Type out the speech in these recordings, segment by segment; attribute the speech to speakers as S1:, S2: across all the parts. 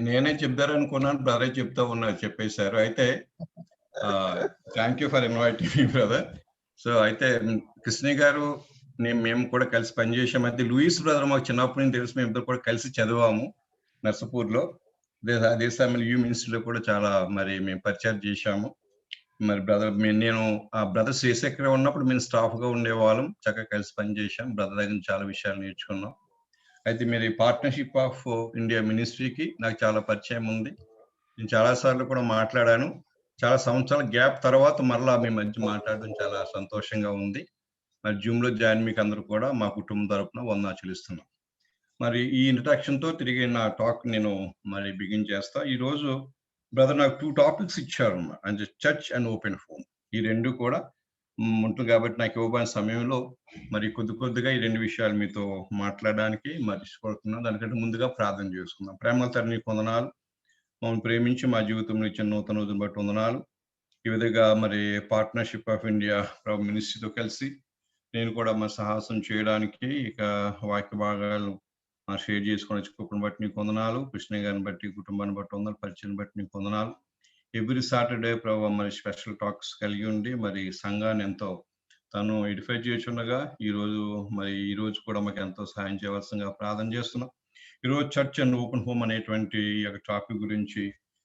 S1: నేనే చెప్తారనుకున్నాను. బ్రదరే చెప్తా ఉన్నారు, చెప్పేశారు. అయితే thank you for inviting me brother. So అయితే కృష్ణయ్య గారు మేము కూడా కలిసి పనిచేసాం. అయితే లూయిస్ బ్రదర్ మాకు చిన్నప్పటి నుంచి తెలుసు. మేము ఇద్దరు కూడా కలిసి చదివాము నర్సపూర్లో. అదే సమయంలో యూ మినిస్ట్రీలో కూడా చాలా మేము పరిచయం చేశాము. మరి నేను ఆ బ్రదర్ శ్రీశేఖర్ ఉన్నప్పుడు మేము స్టాఫ్గా ఉండేవాళ్ళం. చక్కగా కలిసి పనిచేసాం. బ్రదర్ దగ్గర చాలా విషయాలు నేర్చుకున్నాం. అయితే మీరు పార్ట్నర్షిప్ ఆఫ్ ఇండియా మినిస్ట్రీకి నాకు చాలా పరిచయం ఉంది. నేను చాలా సార్లు కూడా మాట్లాడాను. చాలా సంవత్సరాల గ్యాప్ తర్వాత మరలా మీ మధ్య మాట్లాడడం చాలా సంతోషంగా ఉంది. మరి జూమ్‌లో జాయిన్ మీకు అందరూ కూడా మా కుటుంబం తరపున వందనాలు చెల్లిస్తున్నాం. మరి ఈ ఇంట్రడక్షన్‌తో తిరిగి నా టాక్ నేను బిగిన్ చేస్తా. ఈరోజు బ్రదర్ నాకు 2 టాపిక్స్ ఇచ్చారన్నమాట. అంటే చర్చ్ అండ్ ఓపెన్ హోమ్. ఈ 2 కూడా ఉంటుంది కాబట్టి నాకు ఇవ్వబడిన సమయంలో కొద్దిగా ఈ 2 విషయాలు మీతో మాట్లాడడానికి ఇష్టపడుతున్నాను. దానికంటే ముందుగా ప్రార్థన చేసుకుందాం. ప్రేమగల తండ్రి నీకు వందనాలు. మమ్మల్ని ప్రేమించి మా జీవితంలో ఇచ్చిన నూతన రోజును బట్టి వందనాలు. ఈ విధంగా పార్ట్నర్షిప్ ఆఫ్ ఇండియా మినిస్ట్రీతో కలిసి నేను కూడా సాహసం చేయడానికి ఇక వాక్య భాగాలు షేర్ చేసుకొని కుటుంబం బట్టి నీకు వందనాలు. కృష్ణ గారిని బట్టి, కుటుంబాన్ని బట్టి వందనాలు, పరిచయం బట్టి నీకు వందనాలు. ఎవ్రీ సాటర్డే ప్రభావ స్పెషల్ టాక్స్ కలిగి ఉండి సంఘాన్ని ఎంతో తను ఎడిఫై చేస్తుండగా ఈ రోజు కూడా మాకు ఎంతో సహాయం చేయవలసిందిగా ప్రార్థన చేస్తున్నాం. ఈరోజు చర్చ్ అండ్ ఓపెన్ హోమ్ అనేటువంటి టాపిక్ గురించి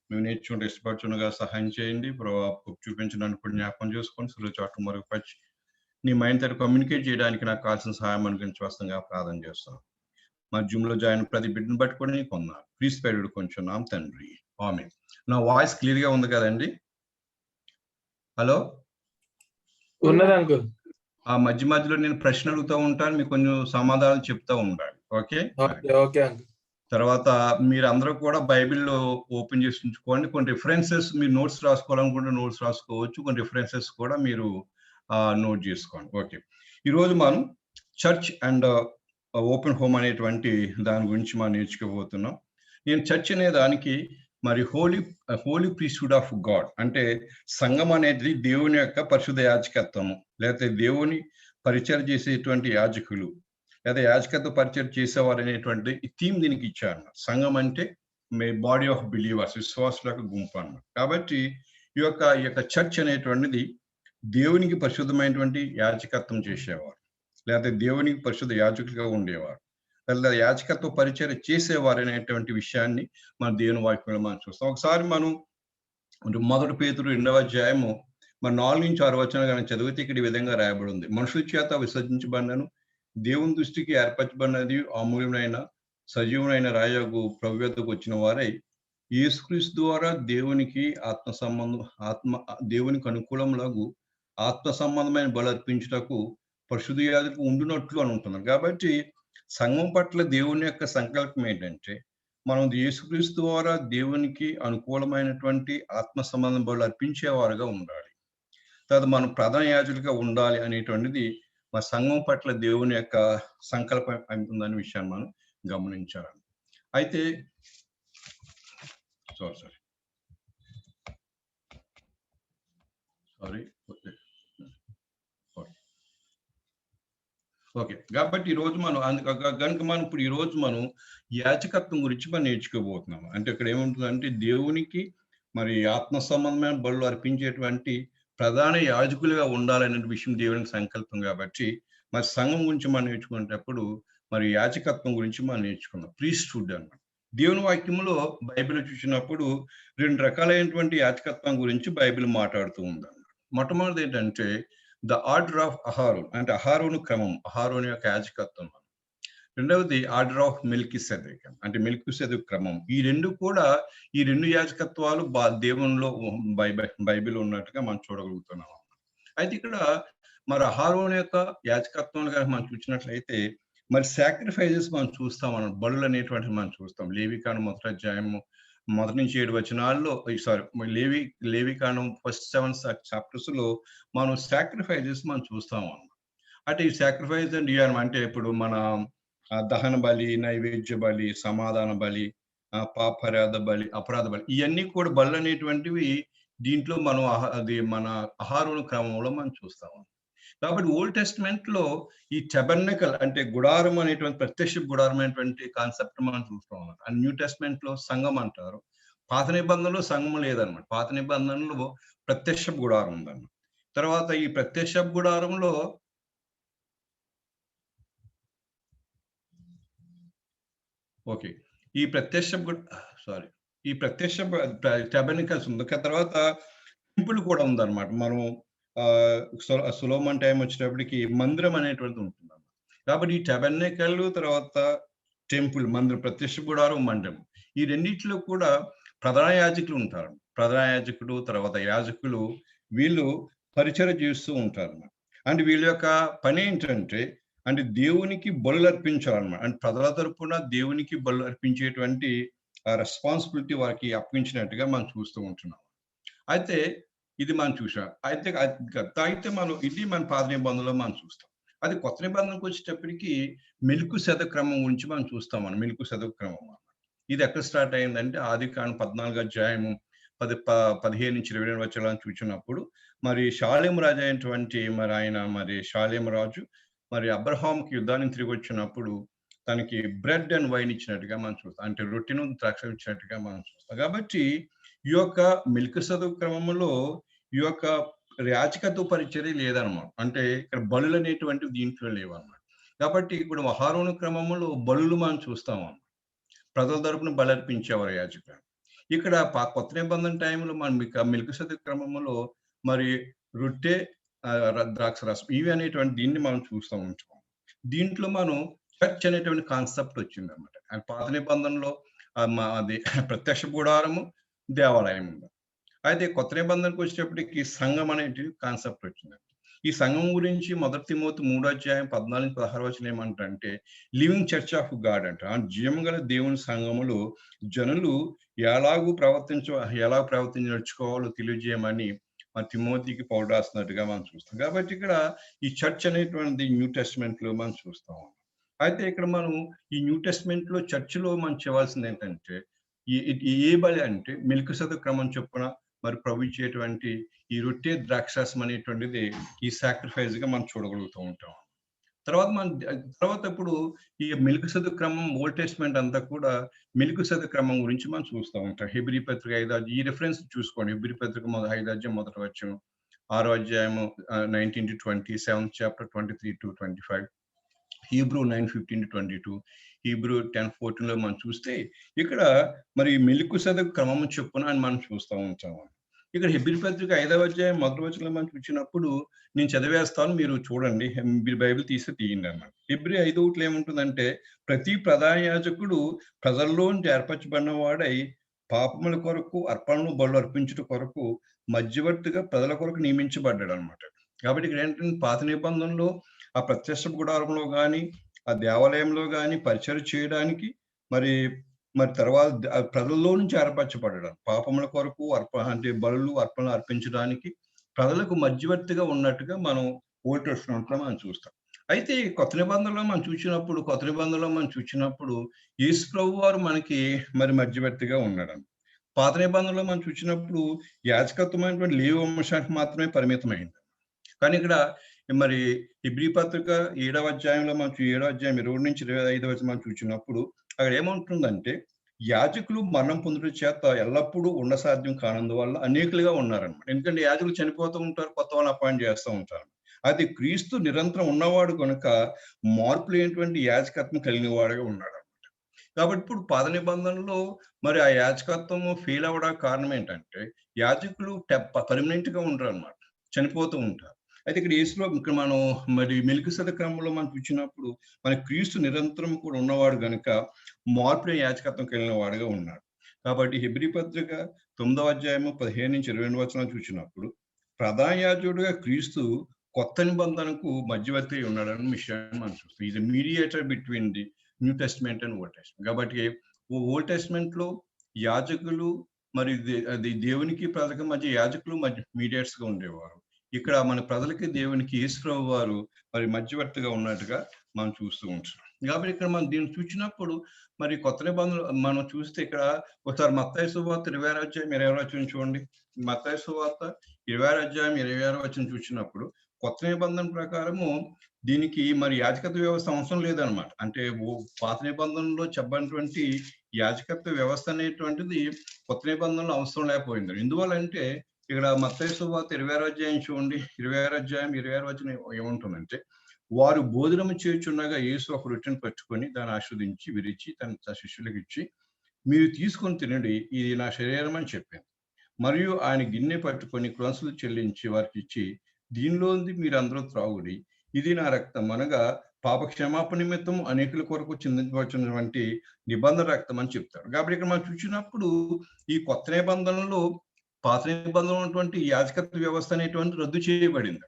S1: మేము నేర్చుకుంటే ఇష్టపడుతుండగా సహాయం చేయండి. ప్రభావ చూపించడానికి కూడా జ్ఞాపకం చేసుకొని సులువు చాటు మరుగుపరిచి నీ మైండ్ తోటి కమ్యూనికేట్ చేయడానికి నాకు కావాల్సిన సహాయం అనుగ్రహించవలసిందిగా ప్రార్థన చేస్తున్నాం. మా జూమ్‌లో జాయిన్ ప్రతి బిడ్డను బట్టి కూడా నీకు వందనాలు. ప్లీజ్ పేరుడు కొంచెం నామ తండ్రి. ఆమేన్. నా వాయిస్ క్లియర్ గా ఉంది కదండి? హలో,
S2: ఉన్నది అంకుల్.
S1: ఆ మధ్యలో నేను ప్రశ్న అడుగుతూ ఉంటాను, మీకు కొంచెం సమాధానాలు చెప్తూ ఉండాలి. Okay
S2: okay uncle.
S1: తర్వాత మీరు అందరూ కూడా బైబిల్లో ఓపెన్ చేసి ఉంచుకోండి. కొన్ని రిఫరెన్సెస్ మీరు నోట్స్ రాసుకోవాలనుకుంటే నోట్స్ రాసుకోవచ్చు. కొన్ని రిఫరెన్సెస్ కూడా మీరు నోట్ చేసుకోండి. ఓకే, ఈరోజు మనం చర్చ్ అండ్ ఓపెన్ హోమ్ అనేటువంటి దాని గురించి మనం నేర్చుకోబోతున్నాం. నేను చర్చ్ అనే దానికి హోలీ ప్రీస్టుడ్ ఆఫ్ గాడ్ అంటే సంఘం అనేది దేవుని యొక్క పరిశుద్ధ యాజకత్వము, లేకపోతే దేవుని పరిచయం చేసేటువంటి యాజకులు లేదా యాజకత్వ పరిచయం చేసేవారు అనేటువంటి థీమ్ దీనికి ఇచ్చారు. సంఘం అంటే బాడీ ఆఫ్ బిలీవర్స్, విశ్వాసుల యొక్క గుంపు అన్నమాట. కాబట్టి ఈ యొక్క చర్చ్ అనేటువంటిది దేవునికి పరిశుద్ధమైనటువంటి యాజకత్వం చేసేవారు, లేకపోతే దేవునికి పరిశుద్ధ యాజకులుగా ఉండేవారు, లేదా యాజకత్వ పరిచయం చేసేవారు అనేటువంటి విషయాన్ని మన దేవుని వాక్యంలో మనం చూస్తాం. ఒకసారి మనం 1 పేతురు 2వ అధ్యాయము 4 నుంచి 6 వచనాలు చదివితే ఇక్కడ ఈ విధంగా రాయబడి ఉంది. మనుషుల చేత విసర్జించబడినను దేవుని దృష్టికి ఏర్పరచబడినది అమూల్యమైన సజీవమైన రాయగు ప్రభు యొద్దకు వచ్చిన వారై యేసుక్రీస్తు ద్వారా దేవునికి దేవునికి అనుకూలములగు ఆత్మ సంబంధమైన బలి అర్పించుటకు పరిశుద్ధ యాజకులు ఉండునట్లు అని ఉంటున్నారు. కాబట్టి సంఘం పట్ల దేవుని యొక్క సంకల్పం ఏంటంటే మనం యేసుక్రీస్తు ద్వారా దేవునికి అనుకూలమైనటువంటి ఆత్మ సంబంధం బలి అర్పించేవారుగా ఉండాలి. తర్వాత మనం ప్రధాన యాజకులుగా ఉండాలి అనేటువంటిది మా సంఘం పట్ల దేవుని యొక్క సంకల్పం ఉందనే విషయాన్ని మనం గమనించాలి. అయితే ఓకే, కాబట్టి ఈరోజు మనం యాజకత్వం గురించి మనం నేర్చుకోబోతున్నాం. అంటే ఇక్కడ ఏముంటుందంటే దేవునికి ఆత్మ సంబంధమైన బలులు అర్పించేటువంటి ప్రధాన యాజకులుగా ఉండాలనే విషయం దేవునికి సంకల్పం. కాబట్టి సంఘం గురించి మనం నేర్చుకునేటప్పుడు యాజకత్వం గురించి మనం నేర్చుకున్నాం. ప్రీస్ట్హుడ్ అన్నమాట. దేవుని వాక్యంలో బైబిల్ చూసినప్పుడు 2 రకాలైనటువంటి యాజకత్వం గురించి బైబిల్ మాట్లాడుతూ ఉందన్నమాట. మొట్టమొదటిది ఏంటంటే ద ఆర్డర్ ఆఫ్ అహారోన్, అంటే అహారోను క్రమం, అహారోను యొక్క యాజకత్వం. రెండవది ఆర్డర్ ఆఫ్ మెల్కీసెదెక్, అంటే మెల్కీసెదెక్ క్రమం. ఈ రెండు యాజకత్వాలు దేవునిలో బైబిల్ ఉన్నట్టుగా మనం చూడగలుగుతున్నాం. అయితే ఇక్కడ అహారోను యొక్క యాజకత్వం మనం చూసినట్లయితే సాక్రిఫైజెస్ మనం చూస్తాం, బలులు అనేటువంటివి మనం చూస్తాం. లేవికాండం 1వ అధ్యాయము 1 నుంచి 7 వచనాల్లో లేవికాండం ఫస్ట్ 7 చాప్టర్స్ లో మనం సాక్రిఫైజెస్ మనం చూస్తాం అన్నమాట. అంటే ఈ సాక్రిఫైస్ అంటే ఇప్పుడు మన దహన బలి, నైవేద్య బలి, సమాధాన బలి, పాపరాధ బలి, అపరాధ బలి, ఇవన్నీ కూడా బలు అనేటువంటివి దీంట్లో మనం మన అహారోను క్రమంలో మనం చూస్తాం. కాబట్టి ఓల్డ్ టెస్ట్మెంట్ లో ఈ టెబర్నకల్ అంటే గుడారం అనేటువంటి ప్రత్యక్ష గుడారం అనేటువంటి కాన్సెప్ట్ మనం చూస్తాం అన్నమాట. అండ్ న్యూ టెస్ట్మెంట్ లో సంఘం అంటారు. పాత నిబంధనలో సంఘం లేదన్నమాట. పాత నిబంధనలో ప్రత్యక్ష గుడారం ఉందన్నమాట. తర్వాత ఈ ప్రత్యక్ష గుడారంలో ఓకే. ఈ ప్రత్యక్ష ఈ ప్రత్యక్ష టెబర్నకల్స్ ఉంది. తర్వాత టెంపుల్ కూడా ఉందన్నమాట. మనం సొలొమోన్ టైం వచ్చేటప్పటికి మందిరం అనేటువంటిది ఉంటుందన్నమాట. కాబట్టి ఈ టెబర్నకల్ తర్వాత టెంపుల్, మందిరం, ప్రత్యక్ష గుడారం, మందిరం ఈ రెండిట్లో కూడా ప్రధాన యాజకులు ఉంటారు. ప్రధాన యాజకుడు తర్వాత యాజకులు వీళ్ళు పరిచర్య చేస్తూ ఉంటారు. అండ్ వీళ్ళ యొక్క పని ఏంటంటే అంటే దేవునికి బలులు అర్పించాలన్నమాట. అంటే ప్రజల తరపున దేవునికి బలు అర్పించేటువంటి రెస్పాన్సిబిలిటీ వారికి అప్పగించినట్టుగా మనం చూస్తూ ఉంటున్నాం. అయితే ఇది మనం చూసాం. అయితే మనం ఇది మన పాత నిబంధనలో మనం చూస్తాం. అది కొత్త నిబంధనకు వచ్చేటప్పటికి మెల్కీసెదెకు క్రమం గురించి మనం చూస్తాం. మెల్కీసెదెకు క్రమం ఇది ఎక్కడ స్టార్ట్ అయిందంటే ఆదికాండం 14 అధ్యాయము 15-22 వచనాలను చూసినప్పుడు మరి షాలేము రాజు అయినటువంటి షాలేము రాజు మరి అబ్రహాంకి యుద్ధానికి తిరిగి వచ్చినప్పుడు తనకి బ్రెడ్ అండ్ వైన్ ఇచ్చినట్టుగా మనం చూస్తాం. అంటే రొట్టెను ద్రాక్ష ఇచ్చినట్టుగా మనం చూస్తాం. కాబట్టి ఈ యొక్క మెల్కీసెదెకు క్రమంలో ఈ యొక్క యాజకత్వ పరిచర్య లేదనమాట. అంటే ఇక్కడ బలులు అనేటువంటివి దీంట్లో లేవన్నమాట. కాబట్టి ఇప్పుడు అహరోను క్రమంలో బలులు మనం చూస్తాం. ప్రజల తరపున బలి అర్పించేవారు యాజకులు. ఇక్కడ కొత్త నిబంధన టైంలో మనం మెల్కీసెదెకు క్రమంలో మరి రొట్టె, ద్రాక్ష రసం ఇవి అనేటువంటి దీన్ని మనం చూస్తూ ఉంటాం. దీంట్లో మనం చర్చ్ అనేటువంటి కాన్సెప్ట్ వచ్చిందన్నమాట. అండ్ పాత నిబంధనలో అది ప్రత్యక్ష గుడారము, దేవాలయం ఉంది. అయితే కొత్త నిబంధనకు వచ్చేటప్పటికి సంఘం అనేటి కాన్సెప్ట్ వచ్చింది. ఈ సంఘం గురించి 1 తిమోతి 3 అధ్యాయం 14-16 వచనం ఏమంటారంటే లివింగ్ చర్చ్ ఆఫ్ గాడ్ అంట. జీవము గల దేవుని సంఘములో జనులు ఎలా ప్రవర్తించి నడుచుకోవాలో తెలియజేయమని మన తిమోతికి పౌలు రాస్తున్నట్టుగా మనం చూస్తాం. కాబట్టి ఇక్కడ ఈ చర్చ్ అనేటువంటిది న్యూ టెస్ట్మెంట్ లో మనం చూస్తాం. అయితే ఇక్కడ మనం ఈ న్యూ టెస్ట్మెంట్ లో చర్చిలో మనం చేయవలసింది ఏంటంటే ఏ బలి అంటే మెల్కీసెదెకు క్రమం చొప్పున మరి ప్రభు ఇచ్చేటువంటి ఈ రొట్టె ద్రాక్షాసం అనేటువంటిది ఈ సాక్రిఫైస్ గా మనం చూడగలుగుతూ ఉంటాం. తర్వాత ఇప్పుడు ఈ మెల్కీసెదెకు క్రమం ఓల్డ్ టెస్ట్మెంట్ అంతా కూడా మెల్కీసెదెకు క్రమం గురించి మనం చూస్తూ ఉంటాం. హెబ్రీ పత్రిక 5 ఈ రిఫరెన్స్ చూసుకోండి. హెబ్రీ పత్రిక 5 అధ్యాయం 1 వచనం, 6 అధ్యాయము 19-20, 7th chapter 23-25, హీబ్రూ 9:15-22, హీబ్రూ 10:14 లో మనం చూస్తే ఇక్కడ మరి మెల్కీసెదెకు క్రమం చొప్పున అని మనం చూస్తూ ఉంటాం. ఇక్కడ హెబ్రీ పత్రిక 5వ అధ్యాయం 1వ వచనంలో మనం చూసినప్పుడు నేను చదివేస్తాను, మీరు చూడండి, మీరు బైబిల్ తీయండి అన్నమాట. హెబ్రీ 5:1 ఏముంటుందంటే ప్రతి ప్రధాన యాజకుడు ప్రజల్లోంచి ఏర్పరచబడిన వాడై పాపముల కొరకు అర్పణను బలు అర్పించుట కొరకు మధ్యవర్తిగా ప్రజల కొరకు నియమించబడ్డాడు అనమాట. కాబట్టి ఇక్కడ ఏంటంటే పాత నిబంధనలో ఆ ప్రత్యక్ష గుడారంలో కానీ ఆ దేవాలయంలో కానీ పరిచర్య చేయడానికి మరి తర్వాత ప్రజల్లో నుంచి ఏర్పరచబడడం పాపముల కొరకు అంటే బలులు అర్పణలు అర్పించడానికి ప్రజలకు మధ్యవర్తిగా ఉన్నట్టుగా మనం ఓల్డ్ టెస్టమెంట్ లో మనం చూస్తాం. అయితే కొత్త నిబంధనలో మనం చూసినప్పుడు యేసు ప్రభు వారు మనకి మరి మధ్యవర్తిగా ఉన్నాడు. పాత నిబంధనలో మనం చూసినప్పుడు యాజకత్వమైనటువంటి లేవి వంశానికి మాత్రమే పరిమితమైంది. కానీ ఇక్కడ మరి హెబ్రీ పత్రిక 7వ అధ్యాయంలో మనం 7వ అధ్యాయం 20-25 వరకు మనం చూసినప్పుడు అక్కడ ఏమంటుందంటే యాజకులు మరణం పొందుట చేత ఎల్లప్పుడూ సాధ్యం కానందువల్ల అనేకులుగా ఉన్నారన్నమాట. ఎందుకంటే యాజకులు చనిపోతూ ఉంటారు, కొత్త వాళ్ళని అపాయింట్ చేస్తూ ఉంటారు. అది క్రీస్తు నిరంతరం ఉన్నవాడు కనుక మార్పు లేనటువంటి యాజకత్వం కలిగిన వాడుగా ఉన్నాడు అనమాట. కాబట్టి ఇప్పుడు పాత నిబంధనలో మరి ఆ యాజకత్వము ఫెయిల్ అవ్వడానికి కారణం ఏంటంటే యాజకులు పర్మనెంట్ గా ఉండరు అనమాట, చనిపోతూ ఉంటారు. అయితే ఇక్కడ మనం మరి మెల్కీసెదెకు క్రమంలో మనం చూసినప్పుడు మన క్రీస్తు నిరంతరం కూడా ఉన్నవాడు కనుక మార్పు యాజకత్వం కలిగిన వాడుగా ఉన్నాడు. కాబట్టి హెబ్రీ పత్రిక 9వ అధ్యాయము 15-22 వచనాలు చూసినప్పుడు ప్రధాన యాజకుడుగా క్రీస్తు కొత్త నిబంధనకు మధ్యవర్తి ఉన్నాడని విషయాన్ని మనం చూస్తాం. ఇది mediator between the new testament and old testament. కాబట్టి ఓల్డ్ టెస్ట్మెంట్ లో యాజకులు మరి దేవునికి ప్రజలకు మధ్య యాజకులు మీడియేటర్స్ గా ఉండేవారు. ఇక్కడ మన ప్రజలకి దేవునికి యేసు ప్రభు వారు మరి మధ్యవర్తిగా ఉన్నట్టుగా మనం చూస్తూ ఉంటాం. కాబట్టి ఇక్కడ మనం దీన్ని చూసినప్పుడు మరి కొత్త నిబంధనలు మనం చూస్తే ఇక్కడ ఒకసారి మత్తయి సువార్త 26వ అధ్యాయం 26వ వచనం చూడండి. మత్తయి సువార్త 26వ అధ్యాయం 26వ వచనం చూసినప్పుడు కొత్త నిబంధన ప్రకారము దీనికి మరి యాజకత్వ వ్యవస్థ అవసరం లేదనమాట. అంటే పాత నిబంధనలో చెప్పినటువంటి యాజకత్వ వ్యవస్థ అనేటువంటిది కొత్త నిబంధనలో అవసరం లేకపోయింది. ఎందువల్లంటే ఇక్కడ మత్తయి సువార్త 26వ అధ్యాయం చూడండి. 26వ అధ్యాయం 26వ వచనం ఏముంటుందంటే, వారు భోజనము చేయుచుండగా యేసు ఒక రొట్టెను పట్టుకొని దాన్ని ఆశీర్వదించి విరిచి తన శిష్యులకు ఇచ్చి, మీరు తీసుకొని తినండి, ఇది నా శరీరం అని చెప్పాను. మరియు ఆయన గిన్నె పట్టుకొని క్రొంసులు చెల్లించి వారికి ఇచ్చి, దీనిలోంది మీరందరూ త్రాగుడి, ఇది నా రక్తం, అనగా పాప క్షమాపణ నిమిత్తం అనేకుల కొరకు చిందించవలసినటువంటి నిబంధన రక్తం అని చెప్తారు. కాబట్టి ఇక్కడ మనం చూసినప్పుడు ఈ కొత్త నిబంధనలో పాత నిబంధనలో ఉన్నటువంటి యాజకత్వ వ్యవస్థ అనేటువంటి రద్దు చేయబడింది,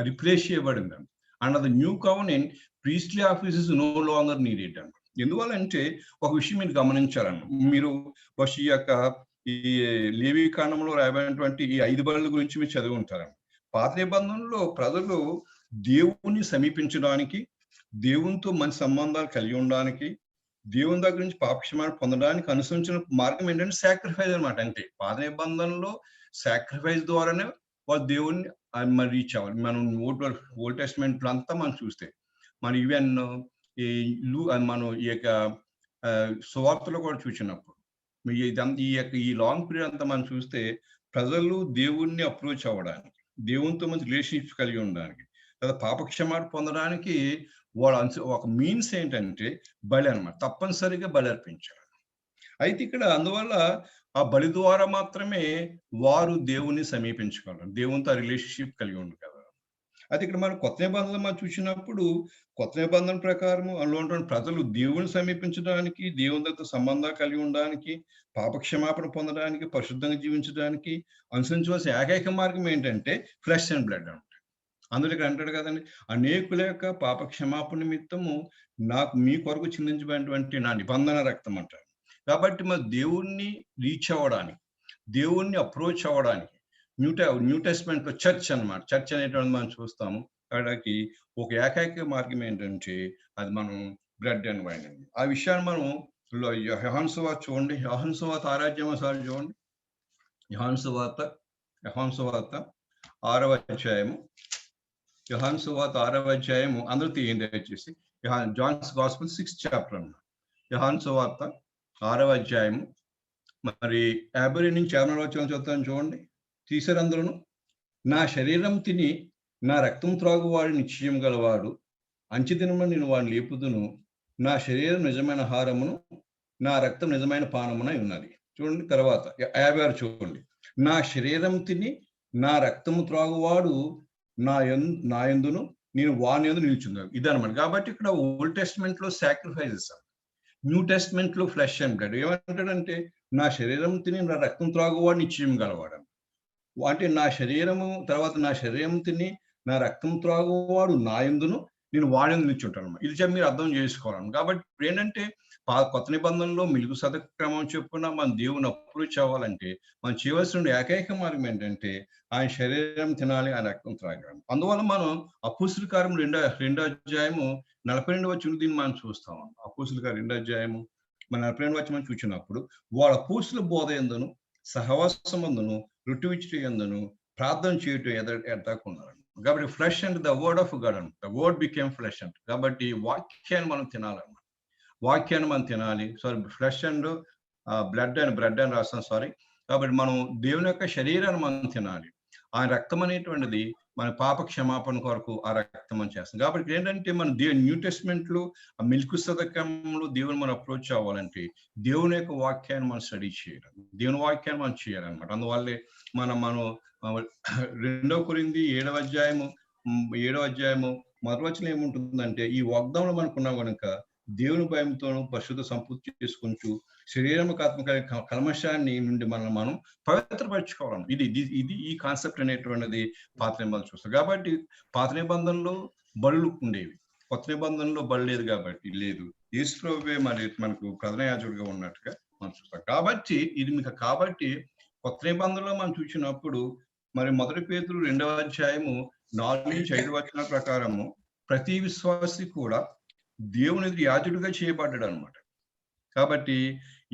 S1: రిప్లేస్ చేయబడింది. And the new covenant priestly office is no longer needed అండి. ఎందువల్లంటే ఒక విషయం మీరు గమనించాలండి. మీరు ఈ యొక్క ఈ లేవి కాండంలో రాయబడినటువంటి ఈ 5 బలుల గురించి మీరు చదివి ఉంటారండి. పాత నిబంధనలో ప్రజలు దేవుణ్ణి సమీపించడానికి, దేవునితో మంచి సంబంధాలు కలిగి ఉండడానికి, దేవుని దగ్గర నుంచి పాపక్షమాపణ పొందడానికి అనుసరించిన మార్గం ఏంటంటే సాక్రిఫైస్ అనమాట. అంటే పాత నిబంధనలో సాక్రిఫైస్ ద్వారానే వాళ్ళు దేవుణ్ణి మరి రీచ్ అవ్వాలి. మనం ఓల్డ్ టెస్ట్మెంట్ అంతా మనం చూస్తే మన ఈవెన్ మనం ఈ యొక్క సువార్తలో కూడా చూసినప్పుడు ఈ లాంగ్ పీరియడ్ అంతా మనం చూస్తే ప్రజలు దేవుణ్ణి అప్రోచ్ అవ్వడానికి, దేవునితో మంచి రిలేషన్షిప్ కలిగి ఉండడానికి, లేదా పాపక్షమాపణ పొందడానికి వాళ్ళ ఒక మీన్స్ ఏంటంటే బలి అనమాట. తప్పనిసరిగా బలి అర్పించాలి. అయితే ఇక్కడ అందువల్ల ఆ బలి ద్వారా మాత్రమే వారు దేవుణ్ణి సమీపించగలరు, దేవునితో రిలేషన్షిప్ కలిగి ఉండగలరు. అయితే ఇక్కడ మనం కొత్త నిబంధన మనం చూసినప్పుడు కొత్త నిబంధన ప్రకారం అందులో ఉన్న ప్రజలు దేవుని సమీపించడానికి, దేవుని దగ్గర సంబంధాలు కలిగి ఉండడానికి, పాపక్షమాపణ పొందడానికి, పరిశుద్ధంగా జీవించడానికి అనుసరించవలసిన ఏకైక మార్గం ఏంటంటే ఫ్లెష్ అండ్ బ్లడ్ అంటే. అందులో ఇక్కడ అంటాడు కదండి, అనేకుల యొక్క పాప క్షమాపణ నిమిత్తము నాకు మీ కొరకు చిందించబడినటువంటి నా నిబంధన రక్తం అంటారు. కాబట్టి మరి దేవుణ్ణి రీచ్ అవ్వడానికి, దేవుణ్ణి అప్రోచ్ అవ్వడానికి న్యూ టెస్ట్మెంట్ లో చర్చ్ అనమాట. చర్చ్ అనేటువంటి మనం చూస్తాము. అక్కడికి ఒక ఏకైక మార్గం ఏంటంటే అది మనం బ్లడ్ అండ్ వైన్ అండి. ఆ విషయాన్ని మనం యోహాను సువార్త చూడండి. యోహాను సువార్త 6వ అధ్యాయం చూడండి. యోహాను సువార్త 6వ అధ్యాయము. యోహాను సువార్త 6వ అధ్యాయము అందరూ తీయండి దయచేసి. జాన్స్ గాస్పెల్ 6th చాప్టర్ అన్నమాట. యోహాను సువార్త 6వ అధ్యాయము మరి 50 నుంచి 54 వచనం చదువుతాను చూడండి. తీసారందరూ. నా శరీరం తిని నా రక్తం త్రాగువాడు నిశ్చయం గలవాడు, అంచెదినమున నేను వాడిని లేపుదును. నా శరీరం నిజమైన ఆహారమును, నా రక్తం నిజమైన పానమునై ఉన్నది. చూడండి తర్వాత 56 చూడండి. నా శరీరం తిని నా రక్తము త్రాగువాడు నా యందును, నేను వాని యందు నిలుచున్నాను. ఇదనమాట. కాబట్టి ఇక్కడ ఓల్డ్ టెస్ట్మెంట్ లో సాక్రిఫైజెస్, న్యూ టెస్ట్మెంట్ లో ఫ్లెష్ అండ్ బ్లడ్. ఏమంటాడంటే నా శరీరం తిని నా రక్తం త్రాగువాడు నిశ్చయం గలవాడు. అంటే నా శరీరము తర్వాత నా శరీరం తిని నా రక్తం త్రాగువాడు నా యందును, నేను వాడి యందు నిల్చుంటాను. ఇది చెప్పి మీరు అర్థం చేసుకోవాలి. కాబట్టి ఇప్పుడు ఏంటంటే కొత్త నిబంధనలో మిలుగు సదక్రమం చెప్పుకున్న మన దేవుని అప్రోచ్ అవ్వాలంటే మనం చేయవలసిన ఏకైక మార్గం ఏంటంటే ఆయన శరీరం తినాలి, ఆయన రక్తం త్రాగాలి. అందువల్ల మనం అపోస్తుల కార్యం 2వ అధ్యాయము 42వ వచనం దీన్ని మనం చూస్తాం. అపోస్తుల కార్యం 2వ అధ్యాయము మన 42వ వచనం చూసినప్పుడు వాళ్ళ అపోస్తుల బోధ యందును, సహవాసమందును, రొట్టె విచ్చుట యందును, ప్రార్థన చేయటం ఎదకున్నారు. కాబట్టి flesh and the word of God అంట. ద వర్డ్ బికేమ్ ఫ్లెష్ అంట. కాబట్టి వాక్యాన్ని మనం తినాలన్నమాట. వాక్యాన్ని మనం తినాలి. సారీ, ఫ్లెష్ అండ్ బ్లడ్ అని రాస్తాం, సారీ. కాబట్టి మనం దేవుని యొక్క శరీరాన్ని మనం తినాలి. ఆ రక్తం అనేటువంటిది మన పాప క్షమాపణ కొరకు ఆ రక్తం మనం చేస్తాం. కాబట్టి ఏంటంటే మన న్యూ టెస్ట్మెంట్ లో ఆ మిల్కు సదకంలో దేవుని మనం అప్రోచ్ అవ్వాలంటే దేవుని యొక్క వాక్యాన్ని మనం స్టడీ చేయాలి, దేవుని వాక్యాన్ని మనం చేయాలన్నమాట. అందువల్లే మనం 2 కొరింథీ 7వ అధ్యాయము మొదటి వచనం ఏముంటుందంటే ఈ వాగ్దానంలో మనకున్నాం కనుక దేవుని భయంతోనూ పరిశుద్ధ సంపూర్తి చేసుకుంటూ శరీరముకు ఆత్మక కల్మషాన్ని నుండి మనం పవిత్రపరచుకోవాలి. ఇది ఈ కాన్సెప్ట్ అనేటువంటిది పాత నిబంధనలు చూస్తాం. కాబట్టి పాత నిబంధనలో బలులు ఉండేవి, కొత్త నిబంధనలో బలు లేదు. కాబట్టి లేదు, యేసు ప్రభువే మనకు ప్రధాన యాజకుడిగా ఉన్నట్టుగా మనం చూస్తాం. కాబట్టి కొత్త నిబంధనలో మనం చూసినప్పుడు మరి 1 పేతురు 2వ అధ్యాయము 4 నుంచి 5 వచనాల ప్రకారము ప్రతి విశ్వాసి కూడా దేవుని యాజకుడిగా చేయబడ్డాడు అనమాట. కాబట్టి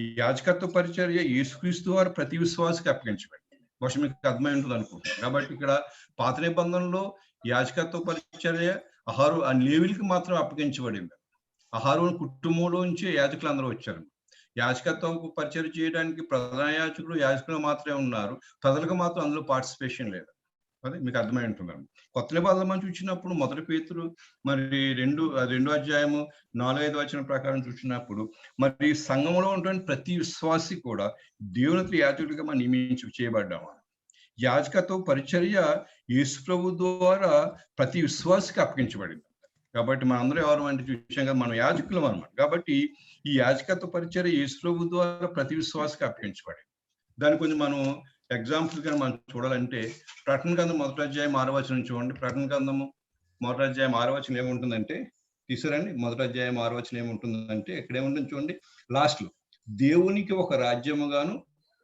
S1: ఈ యాజకత్వ పరిచర్య యేసుక్రీస్తు వారు ప్రతి విశ్వాసికి అప్పగించబడింది. బహుశా మీకు అర్థమై ఉంటుంది అనుకుంటున్నాను. కాబట్టి ఇక్కడ పాత నిబంధనలో యాజకత్వ పరిచర్య ఆ లేవీయులకు మాత్రం అప్పగించబడింది. అహరోను కుటుంబంలో నుంచి యాజకులు అందరూ వచ్చారు. యాజకత్వ పరిచర్య చేయడానికి ప్రధాన యాజకులు, యాజకులు మాత్రమే ఉన్నారు. ప్రజలకు మాత్రం అందులో పార్టిసిపేషన్ లేదు. అదే మీకు అర్థమై ఉంటుందండి. కొత్త నిబంధన మనం చూసినప్పుడు మొదటి పేతురు మరి రెండో అధ్యాయము 4-5 వచనం ప్రకారం చూసినప్పుడు మరి సంఘంలో ఉన్నటువంటి ప్రతి విశ్వాసి కూడా దేవునికి యాజకుడిగా మనం చేయబడ్డాము. యాజకత్వ పరిచర్య యేసు ప్రభు ద్వారా ప్రతి విశ్వాసికి అప్పగించబడింది. కాబట్టి మనందరం ఎవరు అంటే చూసాం కదా, మనం యాజకులం అన్నమాట. కాబట్టి ఈ యాజకత్వ పరిచర్య యేసు ప్రభు ద్వారా ప్రతి విశ్వాసికి అప్పగించబడింది. దాన్ని కొంచెం మనం ఎగ్జాంపుల్ గా మనం చూడాలంటే ప్రకటన గ్రంథం 1వ అధ్యాయం 6వ వచనం చూడండి. ప్రకటన గ్రంథము 1వ అధ్యాయం 6వ వచనం ఏముంటుందంటే, తీసుకురండి. 1వ అధ్యాయం 6వ వచనం ఏముంటుందంటే, ఇక్కడ ఏముంటుంది చూడండి, లాస్ట్ లో దేవునికి ఒక రాజ్యముగాను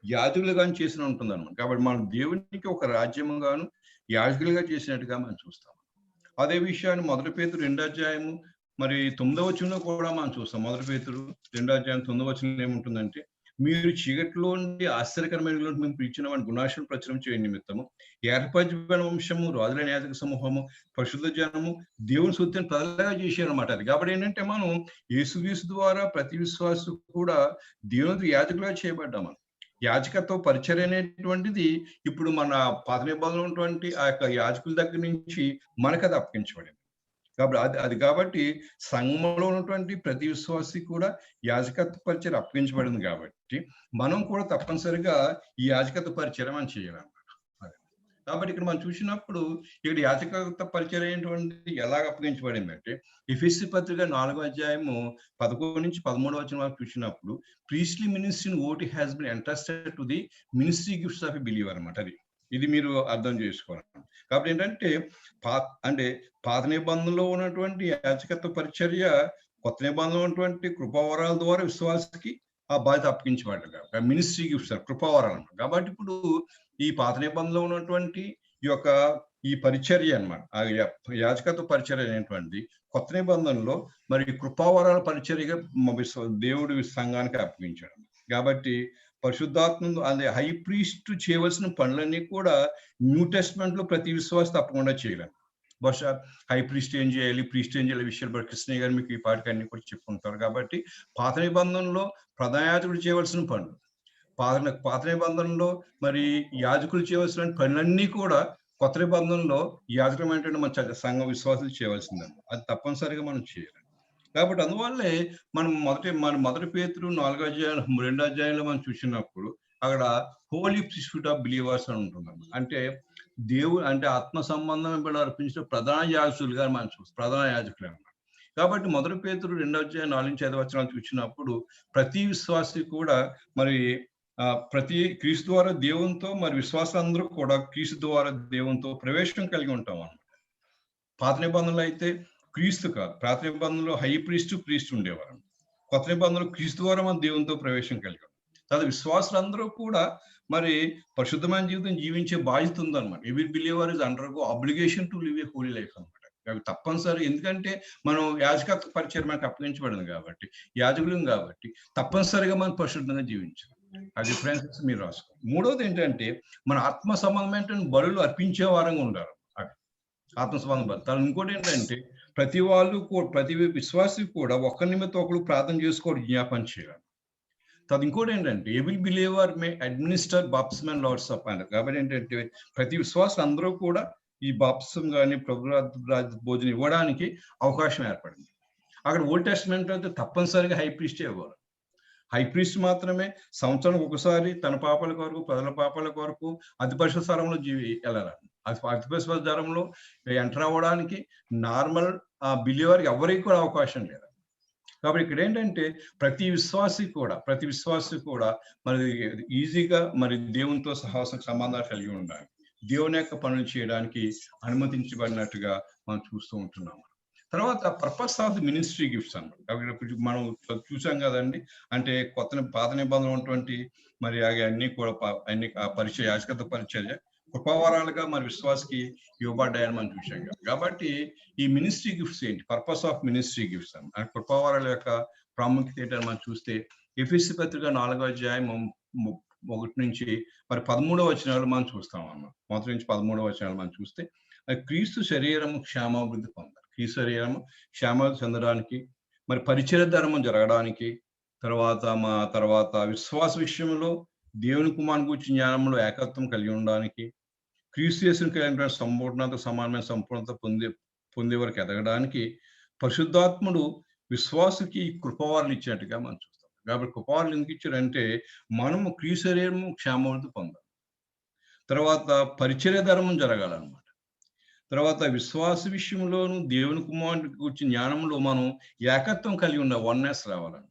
S1: యాజకులుగాను చేసిన ఉంటుంది అనమాట. కాబట్టి మనం దేవునికి ఒక రాజ్యముగాను యాజకులుగా చేసినట్టుగా మనం చూస్తాం. అదే విషయాన్ని మొదటి పేతురు 2వ అధ్యాయము మరి 9వ వచనంలో కూడా మనం చూస్తాం. మొదటి పేతురు 2వ అధ్యాయం 9వ వచనం ఏముంటుందంటే, మీరు చీకటిలో నుండి ఆశ్చర్యకరమైన మేము పిలిచిన వాడిని గుణాశను ప్రచురం చేయ నిమిత్తము ఏర్పరచబడిన వంశము, రాజులైన యాజక సమూహము, పరిశుద్ధ జనము, దేవుని సొత్తుని ప్రజలుగా చేశారన్నమాట. అది కాబట్టి ఏంటంటే మనం యేసుక్రీస్తు ద్వారా ప్రతి విశ్వాసు కూడా దేవునికి యాజకులుగా చేయబడ్డాము. యాజకత్వ పరిచర్య అనేటువంటిది ఇప్పుడు మన పాత నిబంధనలో ఉన్నటువంటి ఆ యొక్క యాజకుల దగ్గర నుంచి మనకు అది అప్పగించబడింది. కాబట్టి సంఘంలో ఉన్నటువంటి ప్రతి విశ్వాసి కూడా యాజకత్వ పరిచర్య అప్పగించబడింది. కాబట్టి మనం కూడా తప్పనిసరిగా ఈ యాజకత్వ పరిచర్య మనం చేయాలన్నమాట. కాబట్టి ఇక్కడ మనం చూసినప్పుడు ఇక్కడ యాజకత్వ పరిచర్య ఏంటంటే ఎలాగ అప్పగించబడిందంటే, ఎఫెసీ పత్రిక 4వ అధ్యాయము 11-13 వచనం వరకు చూసినప్పుడు ప్రీస్ట్లీ మినిస్ట్రీ ఓట్ has been entrusted to the ministry gifts of a believer అన్నమాట. ఇది మీరు అర్థం చేసుకోవాలి. కాబట్టి ఏంటంటే పాత నిబంధనలో ఉన్నటువంటి యాజకత్వ పరిచర్య కొత్త నిబంధనలో ఉన్నటువంటి కృపావరాల ద్వారా విశ్వాసకి ఆ బాధ్యత అప్పగించబడ్డారు. మినిస్ట్రీ గిఫ్ట్స్ కృపావరాలు అన్నమాట. కాబట్టి ఇప్పుడు ఈ పాత నిబంధనలో ఉన్నటువంటి ఈ పరిచర్య అన్నమాట, ఆ యాజకత్వ పరిచర్య అనేటువంటి కొత్త నిబంధనలో మరి కృపావరాల పరిచర్యగా దేవుడి సంఘానికి అప్పగించాడు. కాబట్టి పరిశుద్ధాత్మ అదే హై ప్రీస్ట్ చేయవలసిన పనులన్నీ కూడా న్యూ టెస్ట్మెంట్ లో ప్రతి విశ్వాస తప్పకుండా చేయలేము. బహుశా హై ప్రీస్ట్ ఏం చేయాలి, ప్రీస్ట్ ఏం చేయాలి విషయాలు బట్టి కృష్ణయ్య గారు మీకు ఈ పాటికి అన్ని కూడా చెప్పుకుంటారు. కాబట్టి పాత నిబంధనలో ప్రధాన యాజకుడు చేయవలసిన పనులు, పాత నిబంధనలో మరి యాజకులు చేయవలసిన పనులన్నీ కూడా కొత్త నిబంధనలో యాజకమైనటువంటి మన సంఘ విశ్వాసాలు చేయవలసిందండి. అది తప్పనిసరిగా మనం చేయాలి. కాబట్టి అందువల్లే మన మొదటి పేతురు 4వ అధ్యాయం 2వ అధ్యాయంలో మనం చూసినప్పుడు అక్కడ హోలీ ప్రీస్ట్హుడ్ ఆఫ్ బిలీవర్స్ అని ఉంటుందన్నమాట. అంటే అంటే ఆత్మ సంబంధం అర్పించిన ప్రధాన యాజకులుగా మనం చూస్తాం, ప్రధాన యాజకులు అన్నమాట. కాబట్టి మొదటి పేతురు 2వ అధ్యాయం 4-5 వచనాలు చూసినప్పుడు ప్రతి విశ్వాసి కూడా మరి ప్రతి క్రీస్తు ద్వారా దేవునితో మరి విశ్వాసాలందరూ కూడా క్రీస్తు ద్వారా దేవునితో ప్రవేశం కలిగి ఉంటాం అన్నమాట. పాత నిబంధనలు అయితే క్రీస్తు కాదు, పాత నిబంధనలో హై ప్రీస్ట్ ఉండేవారు. కొత్త నిబంధనలు క్రీస్తు ద్వారా మన దేవునితో ప్రవేశం కలిగాం. తర్వాత విశ్వాసులందరూ కూడా మరి పరిశుద్ధమైన జీవితం జీవించే బాధ్యత ఉందన్నమాట. Every believer is under obligation to live A Holi life అన్నమాట. అవి తప్పనిసరి, ఎందుకంటే మనం యాజకత్వ పరిచర్య మనకు అప్పగించబడింది కాబట్టి, యాజకులం కాబట్టి తప్పనిసరిగా మనం పరిశుద్ధంగా జీవించాలి. ఆ డిఫరెన్సెస్ మీరు రాసుకోండి. మూడవది ఏంటంటే మన ఆత్మ సంబంధమైన బలులు అర్పించే వారంగా ఉండాలి. ఆత్మ సంబంధం బలు. తర్వాత ఇంకోటి ఏంటంటే ప్రతి విశ్వాసి కూడా ఒకరి నిమిత్తం ఒకరు ప్రార్థన చేసుకోవడం జ్ఞాపనం చేయాలి. తర్వాత ఇంకోటి ఏంటంటే every believer may administer baptism and Lord's supper అన్నారు. కాబట్టి ఏంటంటే ప్రతి విశ్వాసులు అందరూ కూడా ఈ బాప్టిజం కానీ ప్రభు భోజనం ఇవ్వడానికి అవకాశం ఏర్పడింది. అక్కడ ఓల్డ్ టెస్టమెంట్ అయితే తప్పనిసరిగా హై ప్రీస్టే ఇవ్వాలి. హై ప్రీస్ట్ మాత్రమే సంవత్సరానికి ఒకసారి తన పాపాల కొరకు, ప్రజల పాపాల కొరకు అతి పరిశుద్ధ స్థలంలో వెళ్ళాలి. అతి పరిశుద్ధ స్థలంలో ఎంటర్ అవ్వడానికి నార్మల్ బిలీవర్కి ఎవరికి కూడా అవకాశం లేదు. కాబట్టి ఇక్కడ ఏంటంటే ప్రతి విశ్వాసి కూడా మరి ఈజీగా మరి దేవునితో సంబంధాలు కలిగి ఉండాలి. దేవుని యొక్క పనులు చేయడానికి అనుమతించబడినట్టుగా మనం చూస్తూ ఉంటున్నాము. తర్వాత purpose of the ministry gifts అన్నమాట. మనం చూసాం కదండి, అంటే పాత నిబంధనలు ఉన్నటువంటి మరి అన్ని కూడా పరిచయ యాజకత్వ పరిచర్య కృపావరాలుగా మరి విశ్వాసకి ఇవ్వబడ్డాయని మనం చూసాం కదా. కాబట్టి ఈ మినిస్ట్రీ గిఫ్ట్స్ ఏంటి, పర్పస్ ఆఫ్ మినిస్ట్రీ గిఫ్ట్స్ అని కృపావరాల యొక్క ప్రాముఖ్యత ఏంటని మనం చూస్తే ఎఫెసీ పత్రిక 4వ అధ్యాయం 1 నుంచి మరి 13వ వచనాలు మనం చూస్తాం అన్నమాట. 1 నుంచి 13వ వచనాలు మనం చూస్తే క్రీస్తు శరీరము క్షేమాభివృద్ధి పొందాలి. క్రీస్తు శరీరము క్షేమాభివృద్ధి చెందడానికి, మరి పరిచర్య ధర్మం జరగడానికి, తర్వాత విశ్వాస విషయంలో దేవుని కుమారుని గూర్చి జ్ఞానంలో ఏకత్వం కలిగి ఉండడానికి, క్రీస్తు యేసుని కలిగినటువంటి సంపూర్ణత, సమానమైన సంపూర్ణత పొందే వరకు ఎదగడానికి పరిశుద్ధాత్ముడు విశ్వాసుకి కృపవరాలు ఇచ్చినట్టుగా మనం చూస్తాం. కాబట్టి కృపవరాలు ఎందుకు ఇచ్చారంటే మనము క్రీస్తు శరీరము క్షేమాభివృద్ధి పొందాలి. తర్వాత పరిచర్య ధర్మం జరగాలన్నమాట. తర్వాత విశ్వాస విషయంలోను దేవుని కుమారుని గూర్చి జ్ఞానంలో మనం ఏకత్వం కలిగి ఉన్న వన్నెస్ రావాలని.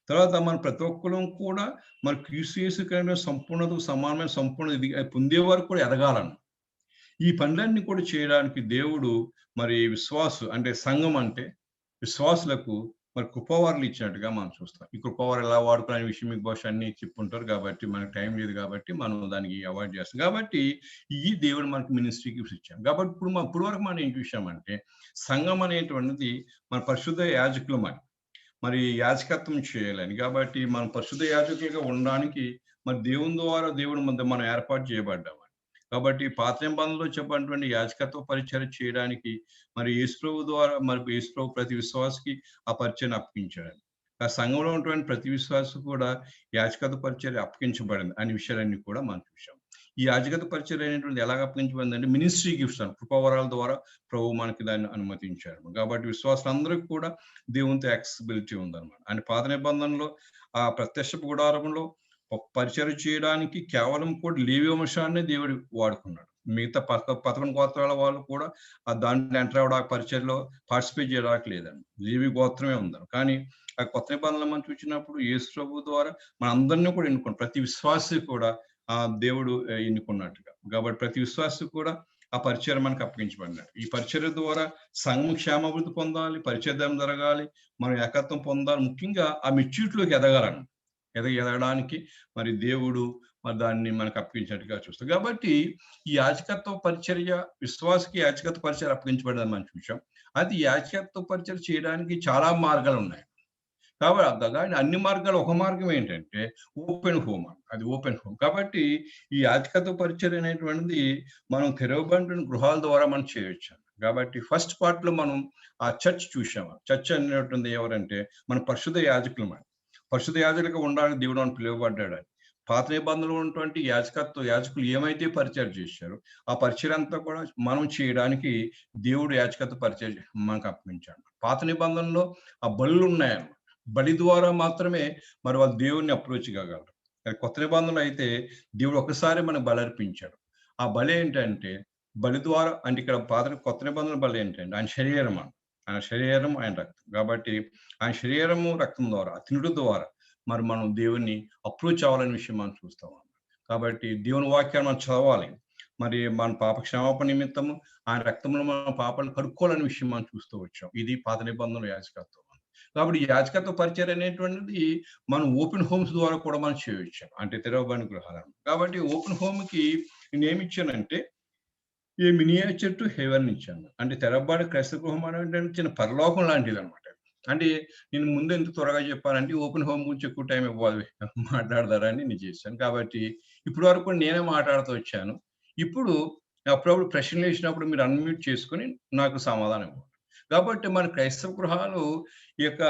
S1: తర్వాత మన ప్రతి ఒక్కరం కూడా మన క్రీస్తు యేసు కలిగిన సంపూర్ణతకు సమానమైన సంపూర్ణ పొందే వరకు కూడా ఎదగాలని. ఈ పనులన్నీ కూడా చేయడానికి దేవుడు మరి అంటే సంఘం అంటే విశ్వాసులకు మరి కృపావరాలు ఇచ్చినట్టుగా మనం చూస్తాం. ఈ కృపావరాలు ఎలా వాడుకోవాలనే విషయం మీకు బహుశా అన్ని చెప్పుంటారు కాబట్టి మనకు టైం లేదు కాబట్టి మనం దానికి అవాయిడ్ చేస్తాం. కాబట్టి ఈ దేవుడు మనకు మినిస్ట్రీ గిఫ్ట్స్ ఇచ్చాం. కాబట్టి ఇప్పుడు వరకు మనం ఏం చూసామంటే సంఘం అనేటువంటిది మన పరిశుద్ధ యాజకులమని, మరి యాజకత్వం చేయాలని. కాబట్టి మనం పరిశుద్ధ యాజకులుగా ఉండడానికి మరి దేవుని ద్వారా దేవుని మధ్య మనం ఏర్పాటు చేయబడ్డామని. కాబట్టి పాత నిబంధనలో చెప్పినటువంటి యాజకత్వ పరిచర్య చేయడానికి మరి యేసుప్రభు ద్వారా మరి యేసుప్రభు ప్రతి విశ్వాసకి ఆ పరిచర్యను అప్పగించాడు. ఆ సంఘంలో ఉన్నటువంటి ప్రతి విశ్వాసం కూడా యాజకత్వ పరిచర్య అప్పగించబడింది అనే విషయాలన్నీ కూడా మనం చూసాం. ఈ యాజకత్వ పరిచర్య అనేటువంటిది ఎలాగ అప్పగించబడింది అంటే మినిస్ట్రీ గిఫ్ట్స్ అని కృపావరాల ద్వారా ప్రభు మనకి దాన్ని అనుమతించారు. కాబట్టి విశ్వాసులందరికీ కూడా దేవునితో యాక్సెసిబిలిటీ ఉందన్నమాట. అని పాత నిబంధనలో ఆ ప్రత్యక్ష గుడారంలో పరిచర్య చేయడానికి కేవలం కూడా లేవి వంశాన్ని దేవుడు వాడుకున్నాడు. మిగతా 11 గోత్రాల వాళ్ళు కూడా ఆ దాంట్లో ఎంటర్ అవ్వడానికి పరిచర్యలో పార్టిసిపేట్ చేయడానికి లేదండి. లేవి గోత్రమే ఉందని. కానీ ఆ కొత్త నిబంధనలు మనం చూసినప్పుడు యేసు ప్రభు ద్వారా మన అందరినీ కూడా ఎన్నుకున్నాడు. ప్రతి విశ్వాసి కూడా ఆ దేవుడు ఎన్నుకున్నట్టుగా. కాబట్టి ప్రతి విశ్వాసి కూడా ఆ పరిచర్య మనకు అప్పగించబడినాడు. ఈ పరిచర్య ద్వారా సంఘం క్షేమాభివృద్ధి పొందాలి, పరిచర్యం జరగాలి, మనం ఏకత్వం పొందాలి, ముఖ్యంగా ఆ మెచ్యూరిటీలోకి ఎదగాలని. ఎదగడానికి మరి దేవుడు మరి దాన్ని మనకు అప్పగించినట్టుగా చూస్తాం. కాబట్టి ఈ యాజకత్వ పరిచర్య విశ్వాసకి యాజకత్వ పరిచర్య అప్పగించబడిందని మనం చూసాం. అది యాజకత్వ పరిచర్య చేయడానికి చాలా మార్గాలు ఉన్నాయి. కాబట్టి అన్ని మార్గాలు ఒక మార్గం ఏంటంటే ఓపెన్ హోమ్. అది ఓపెన్ హోమ్. కాబట్టి ఈ యాజకత్వ పరిచర్య అనేటువంటిది మనం తెరవబడిన గృహాల ద్వారా మనం చేయొచ్చు. కాబట్టి ఫస్ట్ పార్ట్ లో మనం ఆ చర్చ్ చూసాము. చర్చ్ అనేటువంటి ఎవరంటే మన పరిశుద్ధ యాజకులు. పరిశుద్ధ యాజకులుగా ఉండాలని దేవుడు అని పిలువబడ్డాడు. పాత నిబంధనలో ఉన్నటువంటి యాజకులు ఏమైతే పరిచయం చేశారో ఆ పరిచయం అంతా కూడా మనం చేయడానికి దేవుడు యాజకత్వ పరిచయం మనకు అప్పగించాడు. పాత నిబంధనలో ఆ బలులు ఉన్నాయన్నమాట. బలి ద్వారా మాత్రమే మరి వాళ్ళు దేవుడిని అప్రోచ్ కాగలరు. కొత్త నిబంధనలు అయితే దేవుడు ఒకసారి మనకు బలి అర్పించాడు. ఆ బలి ఏంటంటే బలి ద్వారా అంటే ఇక్కడ కొత్త నిబంధనల బలి ఏంటంటే ఆయన శరీరం ఆయన శరీరం ఆయన రక్తం. కాబట్టి ఆయన శరీరము రక్తం ద్వారా తినుడు ద్వారా మరి మనం దేవుణ్ణి అప్రోచ్ అవ్వాలనే విషయం మనం చూస్తాం. కాబట్టి దేవుని వాక్యాన్ని మనం చదవాలి. మరి మన పాప క్షమాపణ నిమిత్తము ఆయన రక్తంలో మన పాపాలను కడుక్కోవాలనే విషయం మనం చూస్తూ వచ్చాం. ఇది పాత నిబంధనల యాజకత్వం. కాబట్టి యాజకత్వ పరిచర్య అనేటువంటిది మనం ఓపెన్ హోమ్స్ ద్వారా కూడా మనం చేయవచ్చు. అంటే తెరవబడిన గృహాలను. కాబట్టి ఓపెన్ హోమ్ కి నేను ఏమి ఇచ్చానంటే ఏ మినియేచర్ టు హెవెన్ ఇచ్చాను. అంటే తెరవబడిన క్రైస్తవ గృహం అంటే చిన్న పరలోకం లాంటిది అనమాట. అంటే నేను ముందు ఎందుకు త్వరగా చెప్పానంటే ఓపెన్ హోమ్ గురించి ఎక్కువ టైం ఇవ్వాలి మాట్లాడతారని నేను చేశాను. కాబట్టి ఇప్పటి వరకు నేనే మాట్లాడుతూ వచ్చాను. ఇప్పుడు అప్పుడప్పుడు ప్రశ్నలు వేసినప్పుడు మీరు అన్మ్యూట్ చేసుకొని నాకు సమాధానం ఇవ్వాలి. కాబట్టి మన క్రైస్తవ గృహాలు ఈ యొక్క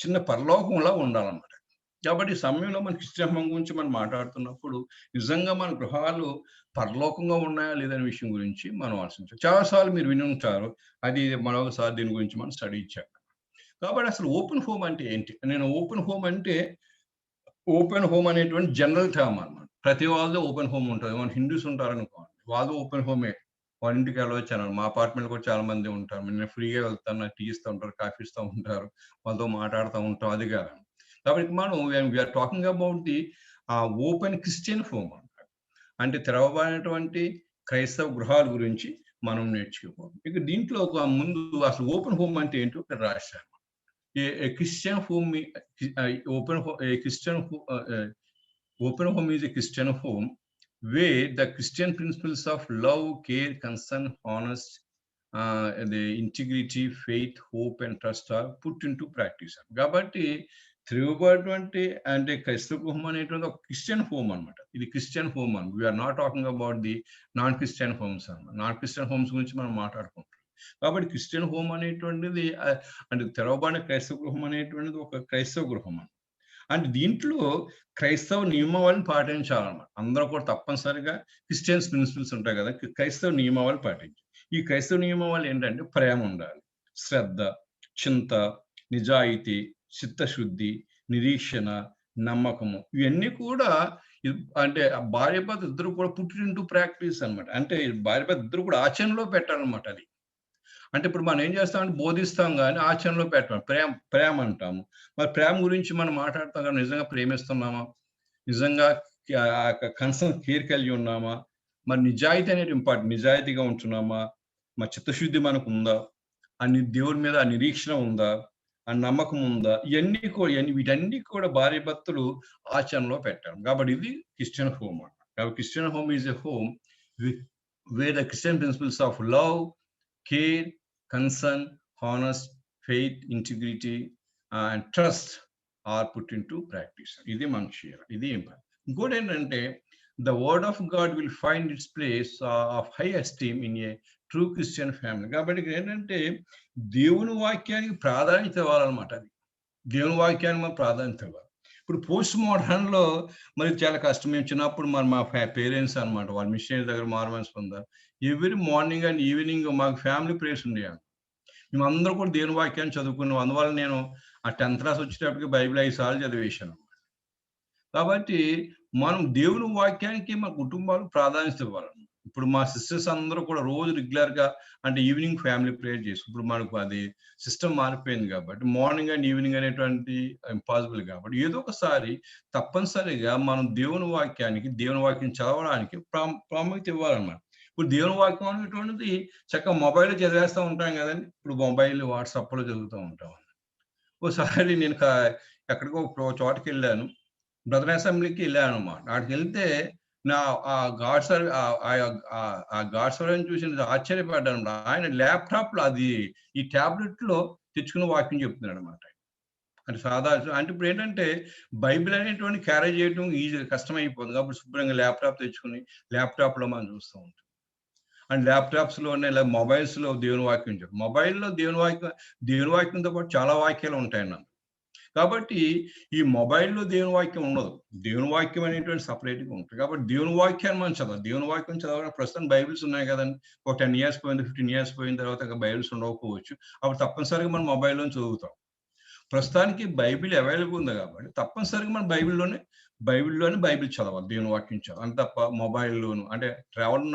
S1: చిన్న పరలోకంలా ఉండాలన్నమాట. కాబట్టి ఈ సమయంలో మన క్రిస్టియన్ గురించి మనం మాట్లాడుతున్నప్పుడు నిజంగా మన గృహాలు పరలోకంగా ఉన్నాయా లేదనే విషయం గురించి మనం ఆలోచించాలి. చాలాసార్లు మీరు విని ఉంటారు. అది మరొకసారి దీని గురించి మనం స్టడీ ఇచ్చాం. కాబట్టి అసలు ఓపెన్ హోమ్ అంటే ఏంటి? నేను ఓపెన్ హోమ్ అనేటువంటి జనరల్ టర్మ్ అన్నమాట. ప్రతి వాళ్ళతో ఓపెన్ హోమ్ ఉంటుంది. మన హిందూస్ ఉంటారనుకోండి, వాళ్ళు ఓపెన్ హోమే. వాళ్ళ ఇంటికి వెళ్ళవచ్చు. మా అపార్ట్మెంట్ కూడా చాలా మంది ఉంటారు. నేను ఫ్రీగా వెళ్తాను, నాకు టీ ఇస్తూ ఉంటారు, కాఫీ ఇస్తూ ఉంటారు, వాళ్ళతో మాట్లాడుతూ ఉంటాం. అది కాదు. కాబట్టి మనం we are talking about the open Christian home అంటారు. అంటే తెరవబడినటువంటి క్రైస్తవ గృహాల గురించి మనం నేర్చుకోవాలి. ఇక దీంట్లో ముందు అసలు ఓపెన్ హోమ్ అంటే ఏంటో ఇక్కడ రాశారు. A Christian home, open home is a Christian home where the Christian principles of love, care, concern, honest, the integrity, faith, hope, and trust are put into practice. కాబట్టి తిరుగుబాటు అంటే క్రైస్తవ గృహం అనేటువంటి ఒక క్రిస్టియన్ హోమ్ అనమాట. ఇది క్రిస్టియన్ హోమ్ అని. We are not talking about the non Christian homes అనమాట. నాన్ క్రిస్టియన్ హోమ్స్ గురించి మనం మాట్లాడుకుంటాం. కాబట్టి క్రిస్టియన్ హోమ్ అనేటువంటిది అంటే తెరవబడిన క్రైస్తవ గృహం అనేటువంటిది ఒక క్రైస్తవ గృహం అని. అంటే దీంట్లో క్రైస్తవ నియమావళిని పాటించాలన్నమాట. అందరూ కూడా తప్పనిసరిగా క్రిస్టియన్స్ ప్రిన్సిపల్స్ ఉంటాయి కదా! క్రైస్తవ నియమావళి పాటించాలి. ఈ క్రైస్తవ నియమావళి ఏంటంటే ప్రేమ ఉండాలి, శ్రద్ధ, చింత, నిజాయితీ, చిత్తశుద్ధి, నిరీక్షణ, నమ్మకము ఇవన్నీ కూడా అంటే భార్యాభర్త ఇద్దరు కూడా పుట్ ఇంటూ ప్రాక్టీస్ అనమాట. అంటే భార్యాభర్త ఇద్దరు కూడా ఆచరణలో పెట్టాలన్నమాట అది. అంటే ఇప్పుడు మనం ఏం చేస్తామంటే బోధిస్తాం గానీ ఆచరణలో పెట్టం. ప్రేమ అంటాము. మరి ప్రేమ గురించి మనం మాట్లాడతాం కానీ నిజంగా ప్రేమిస్తున్నామా? నిజంగా కన్సర్న్ కేర్ కలిగి ఉన్నామా? మరి నిజాయితీ అనేది ఇంపార్టెంట్. నిజాయితీగా ఉంటున్నామా? మరి చిత్తశుద్ధి మనకుందా? దేవుడి మీద నిరీక్షణ ఉందా? నమ్మకం ఉందా? వీటన్ని కూడా భార్యాభర్తలు ఆచరణలో పెట్టాలి. కాబట్టి ఇది క్రిస్టియన్ హోమ్ అన్నమాట. కాబట్టి Christian home is a home where the Christian principles of love, care, concern, honest, faith, integrity and trust are put into practice. ఇది మనం చేయాలి. ఇది ఇంపార్టెంట్. ఇంకోటి ఏంటంటే the word of God will find its place of high esteem in a true Christian family. కాబట్టి ఇక్కడ ఏంటంటే దేవుని వాక్యానికి ప్రాధాన్యత ఇవ్వాలన్నమాట. అది దేవుని వాక్యానికి మనం ప్రాధాన్యత ఇవ్వాలి. ఇప్పుడు పోస్ట్ మోడర్న్‌లో మరి చాలా కష్టం. మేము చిన్నప్పుడు మా పేరెంట్స్ అనమాట. వాళ్ళు మిషనరీ దగ్గర మారుమనసు పొందారు. ఎవ్రీ మార్నింగ్ అండ్ ఈవినింగ్ మాకు ఫ్యామిలీ ప్రేయర్స్ ఉండేవి. మేమందరం కూడా దేవుని వాక్యాన్ని చదువుకున్నాం. అందువల్ల నేను ఆ 10th క్లాస్ వచ్చేటప్పటికి బైబిల్ 5 సార్లు చదివేశాను. కాబట్టి మనం దేవుని వాక్యానికి మా కుటుంబాలు ప్రాధాన్యత ఇవ్వాలి. ఇప్పుడు మా సిస్టర్స్ అందరూ కూడా రోజు రెగ్యులర్‌గా అంటే ఈవినింగ్ ఫ్యామిలీ ప్రేయర్ చేసి ఇప్పుడు మనకు అది సిస్టమ్ మారిపోయింది కాబట్టి మార్నింగ్ అండ్ ఈవినింగ్ అనేటువంటి ఇంపాసిబుల్ కాబట్టి ఏదో ఒకసారి తప్పనిసరిగా మనం దేవుని వాక్యం చదవడానికి ప్రాముఖ్యత ఇవ్వాలన్నమాట. ఇప్పుడు దేవుని వాక్యం అనేటువంటిది చక్కగా మొబైల్‌లో చదివేస్తూ ఉంటాం కదండీ! ఇప్పుడు మొబైల్, వాట్సాప్‌లో చదువుతూ ఉంటాం. ఓసారి నేను ఎక్కడికో ఒక చోటకెళ్ళాను. బ్రదర్ అసెంబ్లీకి వెళ్ళానన్నమాట. అక్కడికెళ్తే ఆ గాడ్ సర్వెంట్ చూసి నేను ఆశ్చర్యపడ్డాను. ఆయన ల్యాప్‌టాప్‌లో ఈ టాబ్లెట్‌లో తెచ్చుకున్న వాక్యం చెప్తున్నాడన్నమాట. అంటే అంటే ఇప్పుడు ఏంటంటే బైబిల్ అనేటువంటి క్యారీ చేయడం కష్టమైపోతుంది. కాబట్టి శుభ్రంగా ల్యాప్‌టాప్ తెచ్చుకొని ల్యాప్‌టాప్‌లో మనం చూస్తూ ఉంటాం. అండ్ ల్యాప్‌టాప్స్‌లోనే ఇలా మొబైల్స్‌లో దేవుని వాక్యం మొబైల్‌లో దేవుని వాక్యంతో పాటు చాలా వాక్యాలు ఉంటాయండి. కాబట్టి ఈ మొబైల్‌లో దేవుని వాక్యం ఉండదు. దేవుని వాక్యం అనేటువంటి సెపరేట్‌గా ఉంటుంది. కాబట్టి దేవుని వాక్యాన్ని మనం చదవాలి. దేవుని వాక్యం చదవడానికి ప్రస్తుతం బైబిల్స్ ఉన్నాయి కదండీ! ఒక 10 ఇయర్స్ పోయింది, 15 ఇయర్స్ పోయిన తర్వాత బైబిల్స్ ఉండకపోవచ్చు. అప్పుడు తప్పనిసరిగా మనం మొబైల్‌లోనే చదువుతాం. ప్రస్తుతానికి బైబిల్ అవైలబుల్ ఉంది కాబట్టి తప్పనిసరిగా మనం బైబిల్‌లోనే బైబిల్ చదవాలి. దేవుని వాక్యం చదవాలి. అంతే తప్ప మొబైల్‌లోను అంటే ట్రావెల్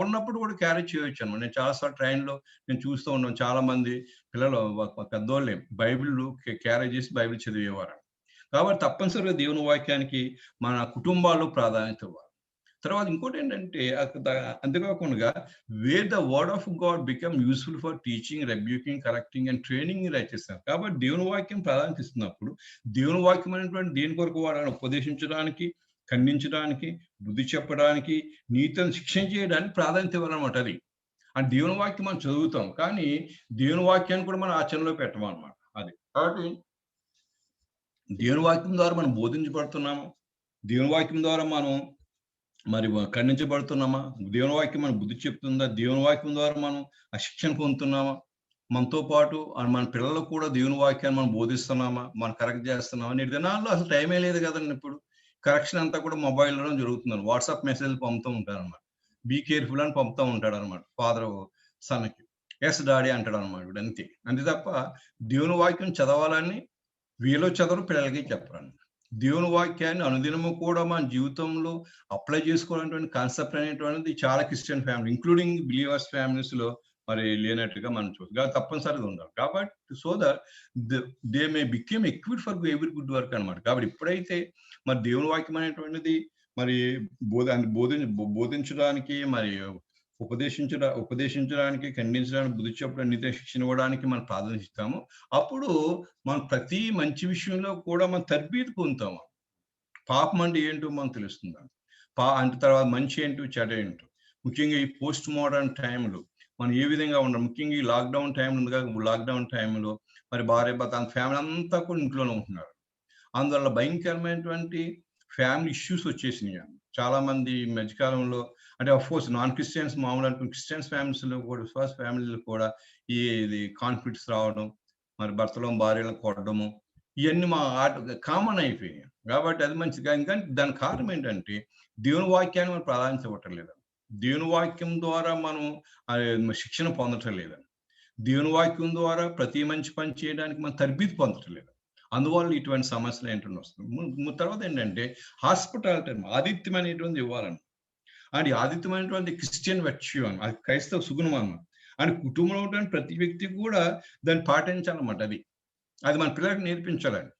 S1: ఉన్నప్పుడు కూడా క్యారీ చేయొచ్చన్నమాట. నేను చాలా సార్లు ట్రైన్‌లో నేను చూస్తూ ఉన్నాను. చాలా మంది పిల్లలు పెద్దోళ్ళే బైబిల్ క్యారీ చేసి బైబిల్ చదివేవారు. కాబట్టి తప్పనిసరిగా దేవుని వాక్యానికి మన కుటుంబాల్లో ప్రాధాన్యత ఇవ్వాలి. తర్వాత ఇంకోటేంటంటే అంతేకాకుండా wear the word of God become useful for teaching, rebuking, correcting and training in righteousness. కాబట్టి దేవుని వాక్యం ప్రాధాన్యత ఇస్తున్నప్పుడు దేవుని వాక్యం అనేటువంటి దేని కొరకు వాడాలి? ఉపదేశించడానికి, ఖండించడానికి, బుద్ధి చెప్పడానికి, నీతిని శిక్షణ చేయడానికి ప్రాధాన్యత ఇవ్వాలన్నమాట అది. అంటే దేవుని వాక్యం మనం చదువుతాం. కానీ దేవుని వాక్యాన్ని కూడా మనం ఆచరణలో పెట్టమన్నమాట. అది. కాబట్టి దేవుని వాక్యం ద్వారా మనం బోధించబడుతున్నాము. దేవుని వాక్యం ద్వారా మనం మరి ఖండించబడుతున్నామా? దేవుని వాక్యం మనకు బుద్ధి చెప్తుందా? దేవుని వాక్యం ద్వారా మనం ఆ శిక్షణ పొందుతున్నామా? మనతో పాటు మన పిల్లలకు కూడా దేవుని వాక్యాన్ని మనం బోధిస్తున్నామా? మనం కరెక్ట్ చేస్తున్నామా? నేటి దినాల్లో అసలు టైమే లేదు కదండీ ఇప్పుడు. కరెక్షన్ అంతా కూడా మొబైల్‌లోనే జరుగుతుంది. వాట్సాప్ మెసేజ్‌లు పంపుతూ ఉంటారన్నమాట. బీ కేర్‌ఫుల్ అని పంపుతూ ఉంటాడన్నమాట ఫాదరు సన్‌కి. యెస్ డాడీ అంటాడన్నమాట అంతే. అంతే తప్ప దేవుని వాక్యం చదవాలని వీళ్ళు చదవరు, పిల్లలకి చెప్పరన్నమాట. దేవుని వాక్యాన్ని అనుదినము కూడా మన జీవితంలో అప్లై చేసుకోవాలనేటువంటి కాన్సెప్ట్ అనేటువంటిది చాలా క్రిస్టియన్ ఫ్యామిలీ ఇంక్లూడింగ్ బిలీవర్స్ ఫ్యామిలీస్‌లో మరి లేనట్టుగా మనం చూస్తాం. తప్పనిసరిగా ఉండాలి. కాబట్టి so that they may became equipped for every good work అన్నమాట. కాబట్టి ఇప్పుడైతే మరి దేవుని వాక్యం అనేటువంటిది మరి బోధించడానికి మరి ఉపదేశించడానికి, ఖండించడానికి, బుద్ధి చెప్పడానికి, నీతి శిక్షణ ఇవ్వడానికి మనం ప్రాధాన్యత ఇస్తాము. అప్పుడు మనం ప్రతి మంచి విషయంలో కూడా మనం తర్బీదు పొందుతాము. పాపం అంటే ఏంటో మనకు తెలుస్తుంది. అంటే తర్వాత మంచి ఏంటో, చెడు ఏంటో. ముఖ్యంగా ఈ పోస్ట్ మోడర్న్ టైంలో మనం ఏ విధంగా ఉండాలి? ముఖ్యంగా ఈ లాక్‌డౌన్ టైం ఉంది కదా! లాక్‌డౌన్ టైంలో మరి భార్య, భర్త ఫ్యామిలీ అంతా కూడా ఇంట్లోనే ఉంటున్నారు. అందువల్ల భయంకరమైనటువంటి ఫ్యామిలీ ఇష్యూస్ వచ్చేసినాయి. చాలా మంది ఈ మధ్యకాలంలో అంటే కోర్స్ నాన్ క్రిస్టియన్స్ మామూలు అనుకున్న క్రిస్టియన్స్ ఫ్యామిలీస్లో కూడా విశ్వాస ఫ్యామిలీలో కూడా ఇది కాన్ఫ్లిక్ట్స్ రావడం, మరి భర్తలో భార్యలను కొట్టడము, ఇవన్నీ మా కామన్ అయిపోయాయి. కాబట్టి అది మంచిగా. ఇంకా దాని కారణం ఏంటంటే దేవుని వాక్యాన్ని మనం ప్రాధాన్యత ఇవ్వటం లేదు. దేవుని వాక్యం ద్వారా మనం శిక్షణ పొందటం లేదని, దేవుని వాక్యం ద్వారా ప్రతి మంచి పని చేయడానికి మనం తర్బీదు పొందటం లేదు. అందువల్ల ఇటువంటి సమస్యలు ఏంటంటే వస్తుంది. తర్వాత ఏంటంటే హాస్పిటాలిటీ ఆతిథ్యం అనేటువంటిది ఇవ్వాలని, అండ్ ఆతిథ్యమైనటువంటి క్రిస్టియన్ వర్చ్యూ అని, అది క్రైస్తవ సుగుణం అన్నమాట. అండ్ కుటుంబంలో ఉన్నటువంటి ప్రతి వ్యక్తి కూడా దాన్ని పాటించాలన్నమాట. అది మన పిల్లలకు నేర్పించాలండి.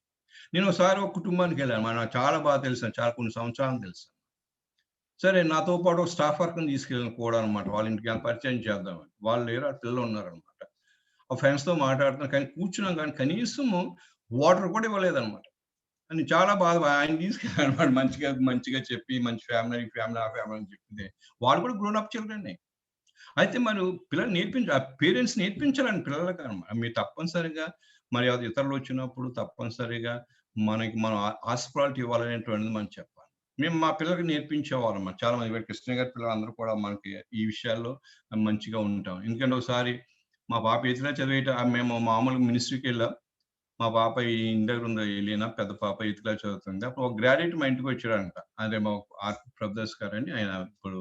S1: నేను ఒకసారి ఒక కుటుంబానికి వెళ్ళాను, నాకు చాలా బాగా తెలుసు, చాలా కొన్ని సంవత్సరాలు తెలుసు. సరే, నాతో పాటు ఒక స్టాఫ్ వర్క్ని తీసుకెళ్ళిన కూడా అనమాట. వాళ్ళ ఇంటికి పరిచయం చేద్దామని. వాళ్ళు లేరు, ఆ పిల్లలు ఉన్నారనమాట. ఆ ఫ్రెండ్స్తో మాట్లాడుతున్నాను, కానీ కూర్చున్నాం, కానీ కనీసము వాటర్ కూడా ఇవ్వలేదనమాట. అని చాలా బాధ. ఆయన తీసుకెళ్ళాను మంచిగా చెప్పి, మంచి ఫ్యామిలీ ఆ ఫ్యామిలీ అని చెప్తే వాళ్ళు కూడా గ్రోన్ అప్ చిల్డ్రన్. అయితే మరి పిల్లలు పేరెంట్స్ నేర్పించాలండి పిల్లలకి అనమాట. మీరు తప్పనిసరిగా మరి ఇతరులు వచ్చినప్పుడు తప్పనిసరిగా మనం హాస్పిటాలిటీ ఇవ్వాలనేటువంటిది మనం చెప్పాలి. మేము మా పిల్లలకి నేర్పించేవాళ్ళం. చాలా మంది కృష్ణ గారి పిల్లలందరూ కూడా మనకి ఈ విషయాల్లో మంచిగా ఉంటాం. ఎందుకంటే ఒకసారి మా పాప ఎయిత్లో మేము మామూలుగా మినిస్ట్రీకి వెళ్ళాం. మా పాప ఈ ఇంటి దగ్గర ఉంది ఎలినా, పెద్ద పాప ఎయిత్లో చదువుతుంది. అప్పుడు ఒక గ్రాడ్యుయేట్ మా ఇంటికి వచ్చాడంట. అదే మా ప్రభుదాస్ గారు అని, ఆయన ఇప్పుడు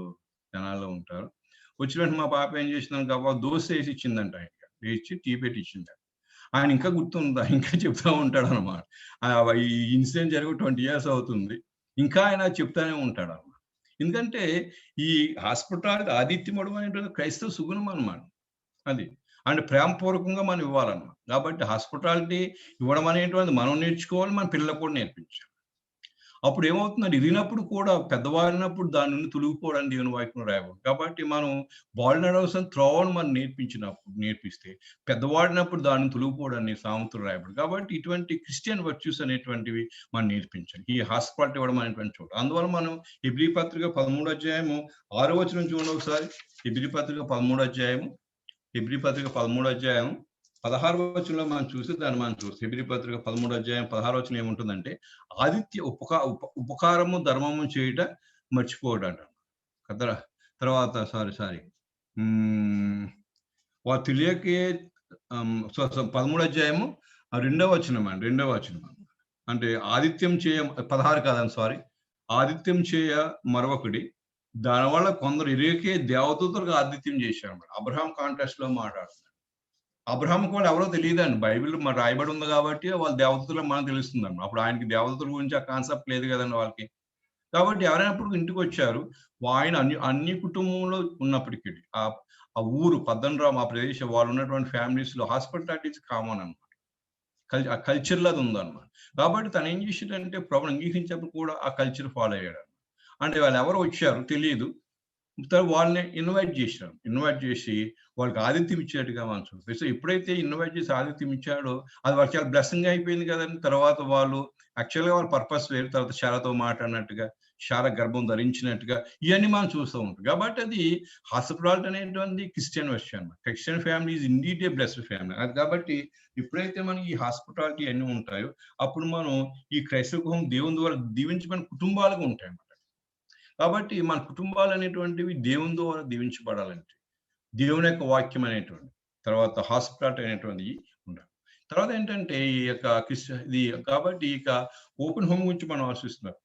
S1: జనాల్లో ఉంటారు. వచ్చినట్టు మా పాప ఏం చేసిందంటే దోశ వేసి ఇచ్చిందంట. ఆయనకి వేసి టీ పెట్టి ఇచ్చిందంట. ఆయన ఇంకా గుర్తుందా, ఇంకా చెప్తా ఉంటాడు అనమాట. ఈ ఇన్సిడెంట్ జరిగి 20 years అవుతుంది, ఇంకా ఆయన చెప్తానే ఉంటాడు అన్నమాట. ఎందుకంటే ఈ హాస్పిటాలిటీ ఆతిథ్యం ఇవ్వడం అనేటువంటి క్రైస్తవ సుగుణం అన్నమాట. అది అండ్ ప్రేమపూర్వకంగా మనం ఇవ్వాలన్నమాట. కాబట్టి హాస్పిటాలిటీ ఇవ్వడం అనేటువంటిది మనం నేర్చుకోవాలి, మన పిల్లలకు కూడా నేర్పించాలి. అప్పుడు ఏమవుతుందంటే ఇరిగినప్పుడు కూడా పెద్దవారినప్పుడు దాని నుండి తొలగిపోవడానికి దేవుని వాక్యం రాయబడింది. కాబట్టి మనం బాల్ నడవసం త్రోవని మనం నేర్పిస్తే పెద్దవాడినప్పుడు దాన్ని తొలగిపోవడానికి సామెతలు రాయబడి. కాబట్టి ఇటువంటి క్రిస్టియన్ వర్చ్యూస్ అనేటువంటివి మనం నేర్పించాలి ఈ హాస్పిటాలిటీ ఇవ్వడం అనేటువంటి చోట. అందువల్ల మనం హెబ్రీ పత్రిక 13వ అధ్యాయము 6వ వచనం చూడండి ఒకసారి. హెబ్రీ పత్రిక 13వ అధ్యాయము 16వ వచనంలో మనం చూస్తే హెబ్రీ పత్రిక 13వ అధ్యాయం 16వ వచనం ఏముంటుందంటే, ఆదిత్య ఉపకారము ధర్మము చేయుట మర్చిపోవడం కదా. తర్వాత వారు తెలియకే 13వ అధ్యాయము 2వ వచనం అంటే ఆదిత్యం చేయ 16 కాదండి, ఆదిత్యం చేయ మరొకటి, దానివల్ల కొందరు ఎరిగే దేవదూతలకు ఆతిథ్యం చేశారు. అబ్రహాం కాంటెక్స్ట్ లో మాట్లాడుతున్నారు. అబ్రహాం కూడా ఎవరో తెలియదండి, బైబిల్ రాయబడి ఉంది కాబట్టి వాళ్ళ దేవదూతలు మనకు తెలుస్తుందండి. అప్పుడు ఆయనకి దేవదూతల గురించి ఆ కాన్సెప్ట్ లేదు కదండి వాళ్ళకి. కాబట్టి ఎవరైనప్పుడు ఇంటికి వచ్చారు, ఆయన అన్ని కుటుంబంలో ఉన్నప్పటికీ ఆ ఊరు పద్దనరాం, ఆ ప్రదేశం వాళ్ళు ఉన్నటువంటి ఫ్యామిలీస్ లో హాస్పిటాలిటీస్ కామన్ అనమాట. ఆ కల్చర్ లాగా ఉందన్నమాట. కాబట్టి తను ఏం చేసాడంటే ప్రభుని అంగీకరించినప్పుడు కూడా ఆ కల్చర్ ఫాలో అయ్యాడు. అంటే వాళ్ళు ఎవరు వచ్చారు తెలియదు, వాళ్ళని ఇన్వైట్ చేసి వాళ్ళకి ఆతిథ్యం ఇచ్చేట్టుగా మనం చూస్తాం. సో ఎప్పుడైతే ఇన్వైట్ చేసి ఆతిథ్యం ఇచ్చాడో అది వాళ్ళకి చాలా బ్లెస్సింగ్ అయిపోయింది కదండి. తర్వాత వాళ్ళు యాక్చువల్గా వాళ్ళ పర్పస్ వేరు. తర్వాత శారతో మాట్లాడినట్టుగా, శార గర్భం ధరించినట్టుగా ఇవన్నీ మనం చూస్తూ ఉంటాం. కాబట్టి అది హాస్పిటాలిటీ అనేటువంటి క్రిస్టియన్ విషయం అన్నమాట. Christian family is indeed a blessed family. అది కాబట్టి ఎప్పుడైతే మనం ఈ హాస్పిటాలిటీ అన్నీ ఉంటాయో అప్పుడు మనం ఈ క్రైస్తవ గృహం దేవుని ద్వారా దీవించబడిన కుటుంబాలుగా ఉంటాయి అన్నమాట. కాబట్టి మన కుటుంబాలు అనేటువంటివి దేవుని ద్వారా దీవించబడాలంటే దేవుని యొక్క వాక్యం అనేటువంటి, తర్వాత హాస్పిటాలిటీ అనేటువంటివి ఉండాలి. తర్వాత ఏంటంటే ఈ యొక్క కాబట్టి ఇక ఓపెన్ హోమ్ గురించి మనం ఆలోచిస్తున్నాం.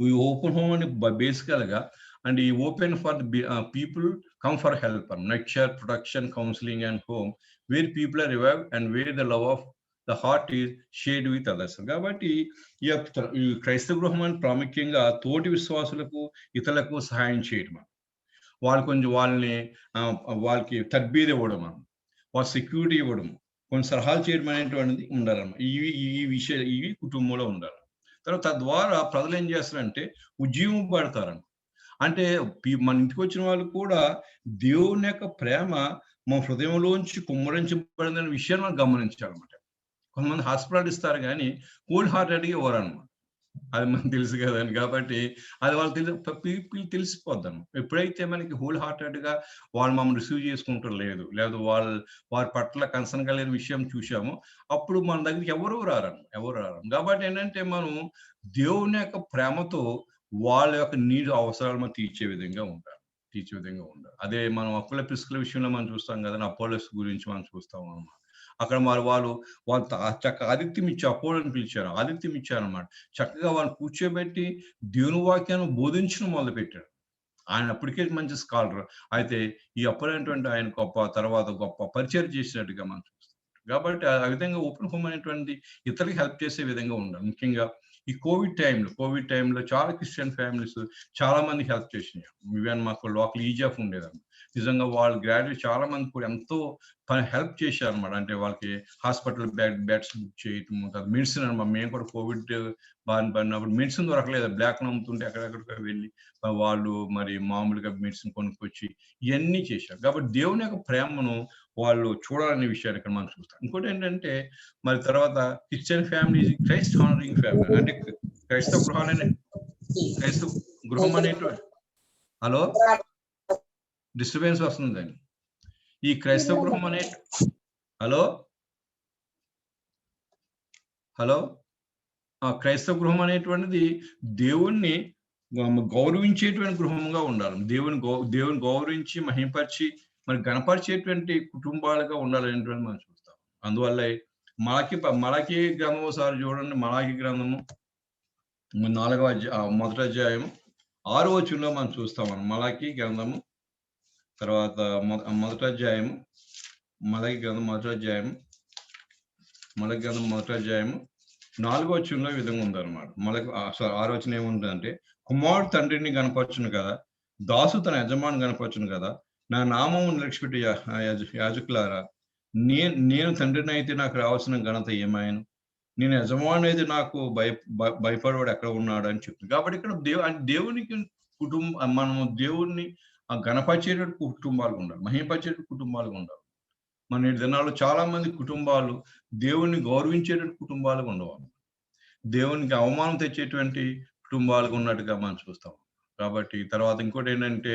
S1: ఈ ఓపెన్ హోమ్ అని బేసికల్ గా అండ్ ఈ open for people come for help, nurture, protection, counselling and home where people are revive and where the love of the heart is shared with others. కాబట్టి ఈ క్రైస్తవ గృహం అని ప్రాముఖ్యంగా తోటి విశ్వాసులకు, ఇతరులకు సహాయం చేయడం, వాళ్ళకి తర్బీదు ఇవ్వడం, వాళ్ళ సెక్యూరిటీ ఇవ్వడం, కొన్ని సలహాలు చేయడం అనేటువంటిది ఉండాలన్నమాట. ఇవి కుటుంబంలో ఉండాలి. తర్వాత తద్వారా ప్రజలు ఏం చేస్తారంటే ఉజ్జీవం పడతారన్న. అంటే మన ఇంటికి వచ్చిన వాళ్ళు కూడా దేవుని యొక్క ప్రేమ మా హృదయంలోంచి కుమ్మరించబడిందనే విషయాన్ని మనం గమనించాలన్నమాట. కొంతమంది హాస్పిటల్ ఇస్తారు కానీ కోల్డ్ హార్టెడ్గా ఇవ్వరన్నమాట. అది మనకు తెలుసు కదండి. కాబట్టి అది వాళ్ళు పీపుల్ తెలిసిపోద్దాం. ఎప్పుడైతే మనకి హోల్ హార్టెడ్‌గా వాళ్ళు మమ్మల్ని రిసీవ్ చేసుకుంటం లేదు. లేదు వారి పట్ల కన్సర్న్ కలిగిన విషయం చూసామో, అప్పుడు మన దగ్గరికి ఎవరు రారు. కాబట్టి ఏంటంటే మనం దేవుని యొక్క ప్రేమతో వాళ్ళ యొక్క అవసరాలు మనం తీర్చే విధంగా ఉండాలి. అదే మనం అప్పుల పిసుకుల విషయంలో మనం చూస్తాం కదండీ. అపోలోస్ గురించి మనం చూస్తాం అన్నమాట. అక్కడ వాళ్ళు చక్కగా అపోలోని పిలిచారు. ఆదిత్యం ఇచ్చారన్నమాట. చక్కగా వాళ్ళని కూర్చోబెట్టి దేవుని వాక్యాన్ని బోధించడం మొదలుపెట్టాడు. ఆయన అప్పటికే మంచి స్కాలర్. అయితే ఈ అపోలో అనేటువంటి ఆయన తర్వాత గొప్ప పరిచయం చేసినట్టుగా మనం చూస్తాం. కాబట్టి ఆ విధంగా ఓపెన్ హోమ్ అనేటువంటిది ఇతరులకు హెల్ప్ చేసే విధంగా ఉండాలి. ముఖ్యంగా ఈ కోవిడ్ టైమ్‌లో చాలా క్రిస్టియన్ ఫ్యామిలీస్ చాలా మందికి హెల్ప్ చేసినాయి. ఈవెన్ మాకు లోకల్ ఈజాఫ్ ఉండేదన్నమాట. నిజంగా వాళ్ళు గ్రాడ్యుయేట్ చాలా మంది కూడా ఎంతో హెల్ప్ చేశారన్నమాట. అంటే వాళ్ళకి హాస్పిటల్ బెడ్స్ బుక్ చేయటం, మెడిసిన్ అన్నమాట. మేము కూడా కోవిడ్ బారిన పడినప్పుడు మెడిసిన్ దొరకలేదు. బ్లాక్‌లో అమ్ముతుంటే ఎక్కడెక్కడికో వెళ్ళి వాళ్ళు మరి మామూలుగా మెడిసిన్ కొనుక్కొచ్చి ఇయన్నీ చేశారు. కాబట్టి దేవుని యొక్క ప్రేమను వాళ్ళు చూడాలనే విషయాన్ని ఇక్కడ మనం చూస్తాం. ఇంకోటేంటంటే మరి తర్వాత Christian family Christ honouring family. అంటే క్రైస్తవ క్రైస్తవ గృహం అనేటువంటి హలో! డిస్టర్బెన్స్ వస్తుందండి. ఈ క్రైస్తవ గృహం హలో! హలో! క్రైస్తవ గృహం అనేటువంటిది దేవుణ్ణి గౌరవించేటువంటి గృహంగా ఉండాలి. దేవుని గౌరవించి, మహిమపరిచి, మరి గణపరిచేటువంటి కుటుంబాలుగా ఉండాలనేటువంటిది మనం చూస్తాం. అందువల్లే మలాకి గ్రంథం ఒకసారి చూడండి. మలాకి గ్రంథము మొదటి అధ్యాయం 6వ వచనంలో మనం చూస్తాం. మలాకి గ్రంథము తర్వాత మొదటి అధ్యాయం మలాకి గ్రంథం మొదటి అధ్యాయం 4వ వచనంలో ఈ విధంగా ఉందన్నమాట. 6వ వచనం ఏముందంటే, కుమారుడు తండ్రిని గనపరచును కదా, దాసు తన యజమాని గనపరచును కదా, నా నామము నిలక్షపెట్టి యాజకులారా, నేను తండ్రిని అయితే నాకు రావాల్సిన ఘనత ఏమాయను, నేను యజమాని అయితే నాకు భయపడేవాడు ఎక్కడ ఉన్నాడు అని చెప్తుంది. కాబట్టి ఇక్కడ దేవునికి మనము దేవుణ్ణి గణపరిచేటువంటి కుటుంబాలుగా ఉండాలి, మహిమపరిచేటువంటి కుటుంబాలుగా ఉండాలి. మన నేటి దినాల్లో చాలా మంది కుటుంబాలు దేవుణ్ణి గౌరవించేటువంటి కుటుంబాలుగా ఉండవు. దేవునికి అవమానం తెచ్చేటువంటి కుటుంబాలుగా ఉన్నట్టుగా మనం చూస్తాం. కాబట్టి తర్వాత ఇంకోటి ఏంటంటే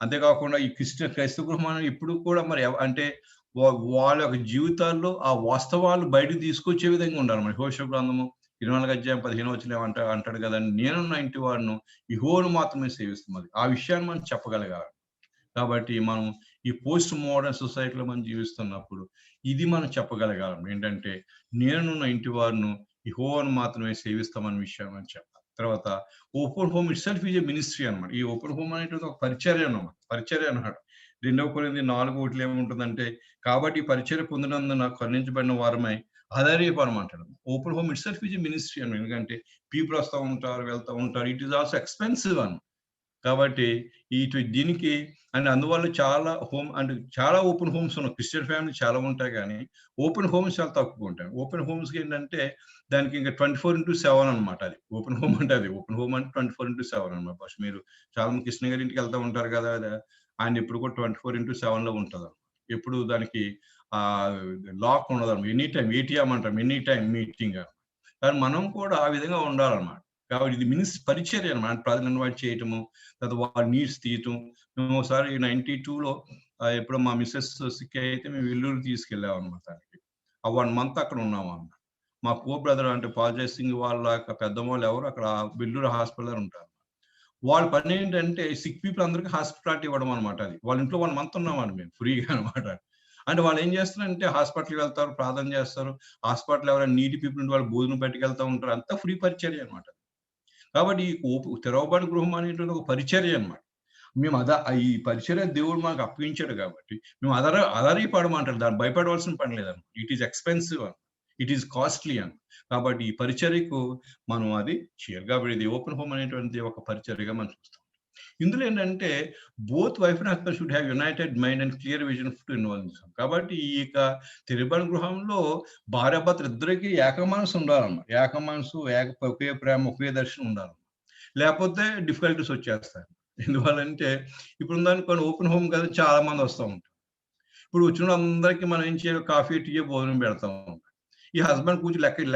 S1: అంతేకాకుండా ఈ క్రైస్తవ గృహం ఇప్పుడు కూడా మరి అంటే వాళ్ళ యొక్క జీవితాల్లో ఆ వాస్తవాలు బయటకు తీసుకొచ్చే విధంగా ఉండాలి. మరి యెహోషువ గ్రంథము 24వ అధ్యాయం 15వ వచనం అంటాడు కదండి, నేను నా ఇంటి వాడును యెహోవాను మాత్రమే సేవిస్తామని. ఆ విషయాన్ని మనం చెప్పగలగాలి. కాబట్టి మనం ఈ పోస్ట్ మోడర్న్ సొసైటీలో మనం జీవిస్తున్నప్పుడు ఇది మనం చెప్పగలగాలి. ఏంటంటే నేను నా ఇంటి వారును యెహోవాను మాత్రమే సేవిస్తామనే విషయం అని చెప్పాలి. తర్వాత open home itself is a ministry అన్నమాట. ఈ ఓపెన్ హోమ్ అనేటువంటి ఒక పరిచర్య అన్నమాట. 2 కొరింథీ 4:1 ఏముంటుందంటే, కాబట్టి ఈ పరిచర్య పొందినందున కరుణించబడిన వారమై ఆధారపడమంటాడు. Open home itself is a ministry అన్నమాట. ఎందుకంటే పీపుల్ వస్తూ ఉంటారు, వెళ్తూ ఉంటారు. ఇట్ ఈస్ ఆల్సో ఎక్స్‌పెన్సివ్ కాబట్టి దీనికి అందువల్ల చాలా ఓపెన్ హోమ్స్ ఉన్నాయి. క్రిస్టియన్ ఫ్యామిలీ చాలా ఉంటాయి కానీ ఓపెన్ హోమ్స్ చాలా తక్కువ ఉంటాయి. ఓపెన్ హోమ్స్‌కి ఏంటంటే దానికి ఇంకా 24/7 అన్నమాట. అది ఓపెన్ హోమ్ అంటే 24/7 అన్నమాట. ఫస్ట్ మీరు చాలా మంది కృష్ణ గారి ఇంటికి వెళ్తూ ఉంటారు కదా! ఆయన ఎప్పుడు కూడా 24/7లో ఉంటది. ఎప్పుడు దానికి లాక్ ఉండదన్నమాట. ఎనీ టైమ్ ఏటీఎం అంటాం. Any time meeting. కానీ మనం కూడా ఆ విధంగా ఉండాలన్నమాట. కాబట్టి ఇది పరిచర్య అన్నమాట. ప్రజలను ఇన్వైట్ చేయటము, తర్వాత వాళ్ళ నీడ్స్ తీయటం. మేము ఒకసారి 92లో ఎప్పుడో మా మిసెస్ సిక్ అయితే మేము వెల్లూరు తీసుకెళ్ళామన్నమాట. ఆ 1 మంత్ అక్కడ ఉన్నామన్నమాట. మా బ్రదర్ అంటే పాల్జయ్ సింగ్ వాళ్ళ పెద్దమ్మోళ్ళు ఎవరు అక్కడ వెల్లూరు హాస్పిటల్‌లో ఉంటారు. వాళ్ళ పని ఏంటంటే సిక్ పీపుల్ అందరికి హాస్పిటాలిటీ ఇవ్వడం అన్నమాట. అది వాళ్ళ ఇంట్లో 1 మంత్ ఉన్నామండి మేము ఫ్రీగా అన్నమాట. అంటే వాళ్ళు ఏం చేస్తారంటే హాస్పిటల్‌కి వెళ్తారు, ప్రార్థన చేస్తారు. హాస్పిటల్ ఎవరైనా నీడీ పీపుల్ ఉంటే వాళ్ళు భోజనం పట్టుకెళ్తూ ఉంటారు. అంతా ఫ్రీ పరిచర్య అన్నమాట. కాబట్టి తెరవబడిన గృహం అనేటువంటి ఒక పరిచర్య అన్నమాట. మేము ఈ పరిచర్య దేవుడు మాకు అప్పగించాడు కాబట్టి మేము ఆధారపడమంటారు. దాన్ని భయపడవలసిన పని లేదన్నమాట. It is expensive it is costly కాబట్టి ఈ పరిచర్యకు మనం అది చేయాలి. కాబట్టి ఇది ఓపెన్ హోమ్ అనేటువంటిది ఒక పరిచర్యగా మనం చూస్తాం. ఇందులో ఏంటంటే both wife and husband should have United mind and clear vision to involve. కాబట్టి ఈ తెరవబడిన గృహంలో భార్యాభర్తలు ఇద్దరికి ఏక మనసు ఉండాలన్నమాట. ఏక మనసు, ఒకే ప్రేమ, ఒకే దర్శనం ఉండాలి. లేకపోతే డిఫికల్టీస్ వచ్చేస్తాయి. ఎందువల్లంటే ఇప్పుడు ఉందనుకోండి ఓపెన్ హోమ్ కదా, చాలా మంది వస్తూ ఉంటారు. ఇప్పుడు వచ్చిన అందరికీ మనం ఏం చేయాలి, కాఫీ, టీ, భోజనం పెడతాం. ఈ హస్బెండ్ కూర్చొని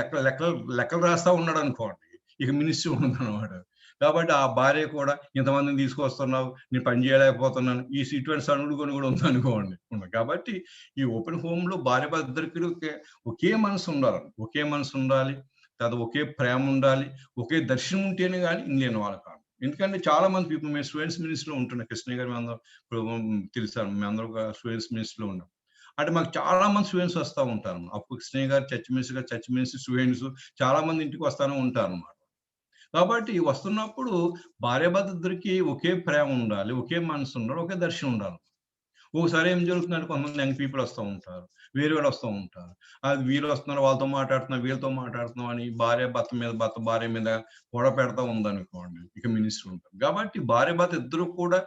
S1: లెక్కలు రాస్తా ఉన్నాడు అనుకోండి. ఇక మినిస్ట్రీ ఉండదన్నమాట. కాబట్టి ఆ భార్య కూడా ఇంతమందిని తీసుకొస్తున్నావు, నేను పని చేయలేకపోతున్నాను. ఇటువంటి సణుగుడు కూడా ఉందనుకోండి. కాబట్టి ఈ ఓపెన్ హోమ్‌లో భార్యాభర్త ఇద్దరికీ ఒకే మనసు ఉండాలి. ఒకే మనసు ఉండాలి. తర్వాత ఒకే ప్రేమ ఉండాలి. ఒకే దర్శనం ఉంటేనే గాని ఇంగ్లేని వాళ్ళు కాదు. ఎందుకంటే చాలా మంది పీపుల్ మేము స్టూడెంట్స్ మినిస్ట్రీలో ఉంటున్నాం. కృష్ణయ్య గారు మేమందరం ఇప్పుడు తెలుసా మేమందరం ఒక స్టూడెంట్స్ మినిస్ట్రీలో ఉన్నాం. అంటే మాకు చాలా మంది స్టూడెంట్స్ వస్తా ఉంటారు. అప్పుడు కృష్ణయ్య గారు చర్చ్ మినిస్ట్రీ స్టూడెంట్స్ చాలా మంది ఇంటికి వస్తానే ఉంటారన్నమాట. కాబట్టి వస్తున్నప్పుడు భార్యాభర్త ఇద్దరికీ ఒకే ప్రేమ ఉండాలి. ఒకే మనసు ఉండాలి. ఒకే దర్శనం ఉండాలి. ఒకసారి ఏం జరుగుతుందంటే కొంతమంది యంగ్ పీపుల్ వస్తా ఉంటారు. వేరే వాళ్ళు వస్తా ఉంటారు. అది వీళ్ళు వస్తున్నారు, వాళ్ళతో మాట్లాడుతున్నాం, వీళ్ళతో మాట్లాడుతున్నాం అని భర్త భార్య మీద గొడవ పెడతా ఉందనుకోండి. ఇక మినిస్ట్రీ ఉంటారు. కాబట్టి భార్యాభర్త ఇద్దరు కూడా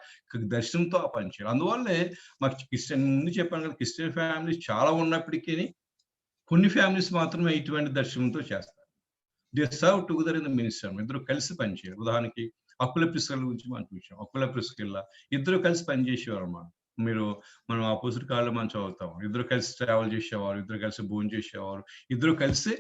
S1: దర్శనంతో ఆ పని చేయాలి. అందువల్లే మాకు ముందు చెప్పాను కదా! క్రిస్టియన్ ఫ్యామిలీస్ చాలా ఉన్నప్పటికీని కొన్ని ఫ్యామిలీస్ మాత్రమే ఇటువంటి దర్శనంతో చేస్తారు. They serve together in the ministry. ఇద్దరు కలిసి పనిచేయాలి. ఉదాహరణకి అకుల ప్రిస్కిల్లా గురించి మనం చూసాం. అకుల ప్రిస్కిల్లా ఇద్దరు కలిసి పనిచేసేవారన్నమాట. మనం అపోజిట్ కాలంలో మనం చదువుతాం. ఇద్దరు కలిసి ట్రావెల్ చేసేవారు, ఇద్దరు కలిసి భోంచేసేవారు, ఇద్దరు కలిసి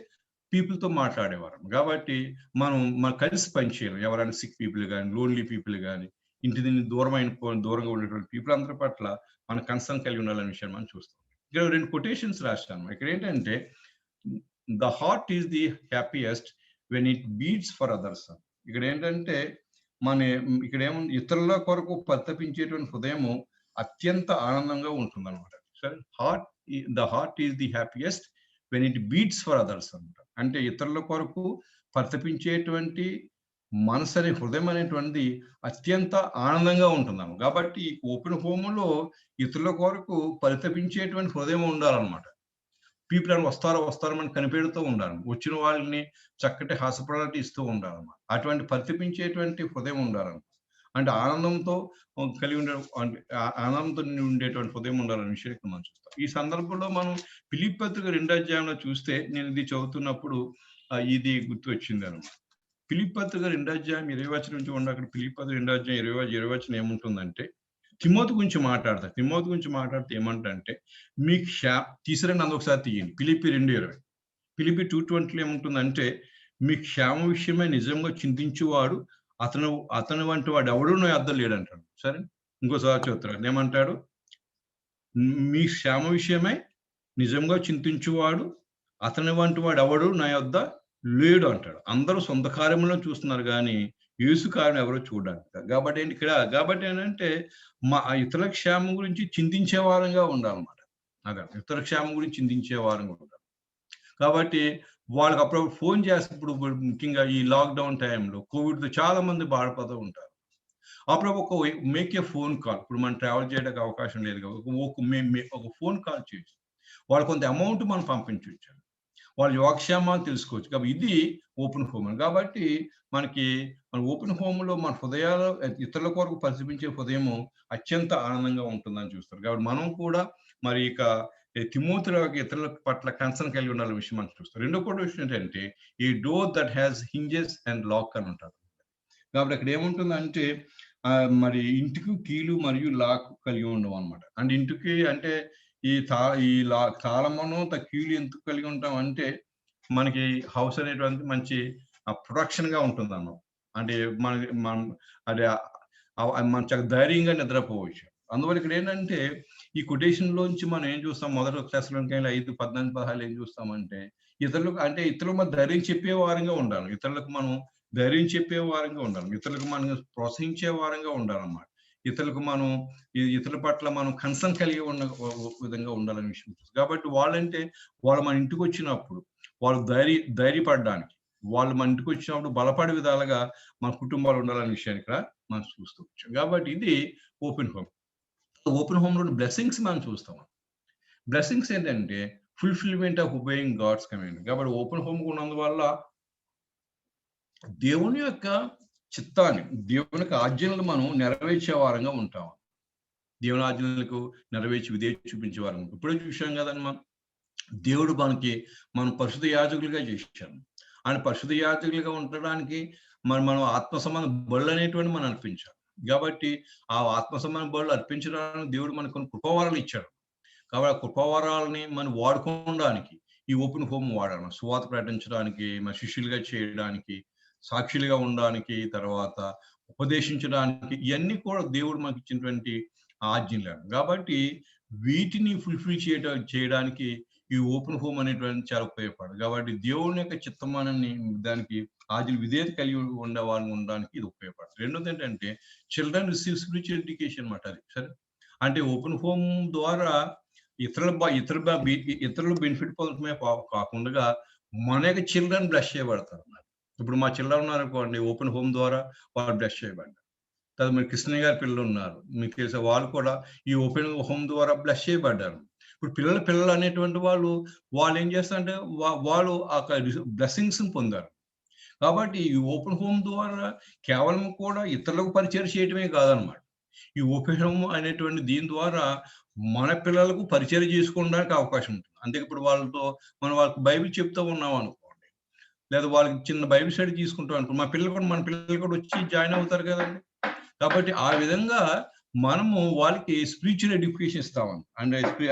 S1: పీపుల్‌తో మాట్లాడేవారు. కాబట్టి మనం కలిసి పనిచేయాలి. ఎవరైనా సిక్ పీపుల్ గాని, లోన్లీ పీపుల్ గాని, ఇంటి నుండి దూరంగా ఉండేటువంటి పీపుల్ అందరి పట్ల మన కన్సర్న్ కలిగి ఉండాలనే విషయాన్ని మనం చూస్తాం. ఇక్కడ 2 కొటేషన్స్ రాశాను. ఇక్కడేంటంటే the heart is the happiest when it beats for others. ఇక్కడేంటంటే ఇక్కడేముంది ఇతరుల కొరకు పరితపించేటువంటి హృదయము అత్యంత ఆనందంగా ఉంటుందన్నమాట. సరే the heart is the happiest when it beats for others అన్నమాట. అంటే ఇతరుల కొరకు పరితపించేటువంటి మనసు అనే హృదయం అనేటువంటిది అత్యంత ఆనందంగా ఉంటుందన్నమాట. కాబట్టి ఓపెన్ హోమ్‌లో ఇతరుల కొరకు పరితపించేటువంటి హృదయం ఉండాలన్నమాట. పీపుల్ అని వస్తారో మనం కనిపెడుతూ ఉండాలి. వచ్చిన వాళ్ళని చక్కటి హాస్పిటాలిటీ ఇస్తూ ఉండాలన్నమాట. అటువంటి పరితపించేటువంటి హృదయం ఉండాలన్నమాట. అంటే ఆనందంతో కలిగి ఉండే అంటే ఆనందంతో ఉండేటువంటి హృదయం ఉండాలనే విషయాన్ని మనం చూస్తాం. ఈ సందర్భంలో మనం ఫిలిప్పీ పత్రిక 2వ అధ్యాయంలో చూస్తే నేను ఇది చదువుతున్నప్పుడు ఇది గుర్తొచ్చిందన్నమాట. ఫిలిప్పీ పత్రిక 2వ అధ్యాయం 20 వచనం నుంచి అక్కడ ఫిలిప్పీ పత్రిక 2వ అధ్యాయం 20 వచనం ఏముంటుందంటే తిమోతి గురించి మాట్లాడతారు. తిమోతి గురించి మాట్లాడితే ఏమంటారంటే మీకు తీసిరండి ఒకసారి తీయండి. ఫిలిప్పీ 2:20. ఫిలిప్పీ 2:20లో ఏముంటుందంటే మీ క్షేమ విషయమై నిజంగా చింతించువాడు అతని వంటి వాడు ఎవడు నా యొద్ద లేడంటాడు. సరే ఇంకోసారి చెప్తాడు. ఏమంటాడు? మీ క్షేమ విషయమై నిజంగా చింతించువాడు అతని వంటి వాడు ఎవడు నా యొద్ద లేడు అంటాడు. అందరూ సొంత కార్యములో చూస్తున్నారు గానీ యేసు కార్యం ఎవరో చూడడానికి. కాబట్టి ఏంటంటే ఇతరుల క్షేమం గురించి చింతించే వారంగా ఉండాలన్నమాట. ఇతరుల క్షేమం గురించి చింతించే వారంగా ఉండాలి. కాబట్టి వాళ్ళకి అప్పుడప్పుడు ఫోన్ చేస్తే ఇప్పుడు ముఖ్యంగా ఈ లాక్‌డౌన్ టైంలో కోవిడ్‌తో చాలా మంది బాధపడుతూ ఉంటారు. అప్పుడు మేక్ ఏ ఫోన్ కాల్. ఇప్పుడు మనం ట్రావెల్ చేయడానికి అవకాశం లేదు కాబట్టి ఒక ఫోన్ కాల్ చేయొచ్చు. వాళ్ళకి కొంత అమౌంట్ మనం పంపించొచ్చు. వాళ్ళ యోగక్షేమాలు తెలుసుకోవచ్చు. కాబట్టి ఇది ఓపెన్ హోమ్. కాబట్టి మన ఓపెన్ హోమ్‌లో మన హృదయాలు ఇతరుల కొరకు పరితపించే హృదయము అత్యంత ఆనందంగా ఉంటుందని చూస్తారు. కాబట్టి మనం కూడా తిమోతిలాగా ఇతరుల పట్ల కన్సర్న్ కలిగి ఉండాలనే విషయం మనం చూస్తాం. రెండో విషయం ఏంటంటే ఈ door that has hinges and lock అని అంటారు. కాబట్టి అక్కడ ఏముంటుందంటే మరి ఇంటికి కీలు మరియు లాక్ కలిగి ఉండడం అన్నమాట. అంటే ఇంటికి అంటే తాళమును కీలు ఎందుకు కలిగి ఉంటాం అంటే మనకి హౌస్ అనేటువంటిది మంచి ప్రొటెక్షన్‌గా ఉంటుందన్నమాట. అంటే మనం చాలా ధైర్యంగా నిద్రపోవచ్చు. అందువల్ల ఇక్కడ ఏంటంటే ఈ కొటేషన్‌లోంచి మనం ఏం చూస్తాం మొదటి తెస్సలోనికైయులు 5:14, 16 ఏం చూస్తామంటే ఇతరులకు మనం ధైర్యం చెప్పే వారంగా ఉండాలి. ఇతరులకు మనం ధైర్యం చెప్పే వారంగా ఉండాలి. ఇతరులకు మనం ప్రోత్సహించే వారంగా ఉండాలన్నమాట. ఇతరుల పట్ల మనం కన్సర్న్ కలిగి ఉన్న విధంగా ఉండాలనే విషయం. కాబట్టి వాళ్ళు మన ఇంటికి వచ్చినప్పుడు వాళ్ళు ధైర్యపడడానికి వాళ్ళు మన ఇంటికి వచ్చినప్పుడు బలపడే విధాలుగా మన కుటుంబాలు ఉండాలనే విషయాన్ని ఇక్కడ మనం చూస్తూ వచ్చాం. కాబట్టి ఇది ఓపెన్ హోమ్. ఓపెన్ హోమ్‌లోని బ్లెస్సింగ్స్ మనం చూస్తాం. బ్లెస్సింగ్స్ ఏంటంటే fulfilment of obeying God's command. కాబట్టి ఓపెన్ హోమ్ ఉన్నందువల్ల దేవుని యొక్క చిత్తాన్ని, దేవుని యొక్క ఆజ్ఞలను మనం నెరవేర్చే వారంగా ఉంటాం. దేవుని ఆజ్ఞలకు నెరవేర్చి విధేయత చూపించే వారం. ఇప్పుడే చూసాం కదండి దేవుడు మనం పరిశుద్ధ యాజకులుగా చేశారు. ఆయన పరిశుద్ధ యాజకులుగా ఉండడానికి మనం ఆత్మ సంబంధ బలులు అనేటువంటి మనం అర్పించాలి. కాబట్టి ఆ ఆత్మ సంబంధ బలులు అర్పించడానికి దేవుడు మనకు కొన్ని కృపావరాలు ఇచ్చాడు. కాబట్టి ఆ కృపావరాలని మనం వాడుకోవడానికి ఈ ఓపెన్ హోమ్ వాడాలి. సువార్త ప్రకటించడానికి, మన శిష్యులుగా చేయడానికి. సాక్షులుగా ఉండడానికి, తర్వాత ఉపదేశించడానికి, ఇవన్నీ కూడా దేవుడు మనకి ఇచ్చినటువంటి ఆజ్ఞలు. కాబట్టి వీటిని ఫుల్ఫిల్ చేయడానికి ఈ ఓపెన్ హోమ్ అనేటువంటి చాలా ఉపయోగపడదు. కాబట్టి దేవుని యొక్క చిత్తమానాన్ని దానికి ఆజ్ఞలు విధేయత కలిగి ఉండేవాళ్ళు ఉండడానికి ఇది ఉపయోగపడుతుంది. రెండోది ఏంటంటే చిల్డ్రన్ రిసీవ్ స్పిరిచువల్ ఎడ్యుకేషన్ అన్నమాట. అది సరే అంటే ఓపెన్ హోమ్ ద్వారా ఇతరులు బెనిఫిట్ పొందడమే కాకుండా మన యొక్క చిల్డ్రన్ బ్లెస్ చేయబడతారు. ఇప్పుడు మా చిల్డ్రన్ ఉన్నారనుకోండి, ఓపెన్ హోమ్ ద్వారా వాళ్ళు బ్లెస్ చేయబడ్డారు. తర్వాత మరి కృష్ణ గారి పిల్లలు ఉన్నారు, మీకు తెలిసే వాళ్ళు కూడా ఈ ఓపెన్ హోమ్ ద్వారా బ్లెస్ చేయబడ్డారు. ఇప్పుడు పిల్లలు అనేటువంటి వాళ్ళు ఏం చేస్తారంటే వాళ్ళు ఆ బ్లెస్సింగ్స్ పొందారు. కాబట్టి ఈ ఓపెన్ హోమ్ ద్వారా కేవలం కూడా ఇతరులకు పరిచయం చేయటమే కాదనమాట. ఈ ఓపెన్ హోమ్ అనేటువంటి దీని ద్వారా మన పిల్లలకు పరిచయం చేసుకోవడానికి అవకాశం ఉంటుంది. అందుకే ఇప్పుడు వాళ్ళకి బైబిల్ చెప్తూ ఉన్నాం అనుకోండి, లేదా వాళ్ళకి చిన్న బైబిల్ స్టడీ తీసుకుంటాం అనుకో, మన పిల్లలు కూడా వచ్చి జాయిన్ అవుతారు కదండి. కాబట్టి ఆ విధంగా మనము వాళ్ళకి స్పిరిచువల్ ఎడ్యుకేషన్ ఇస్తామని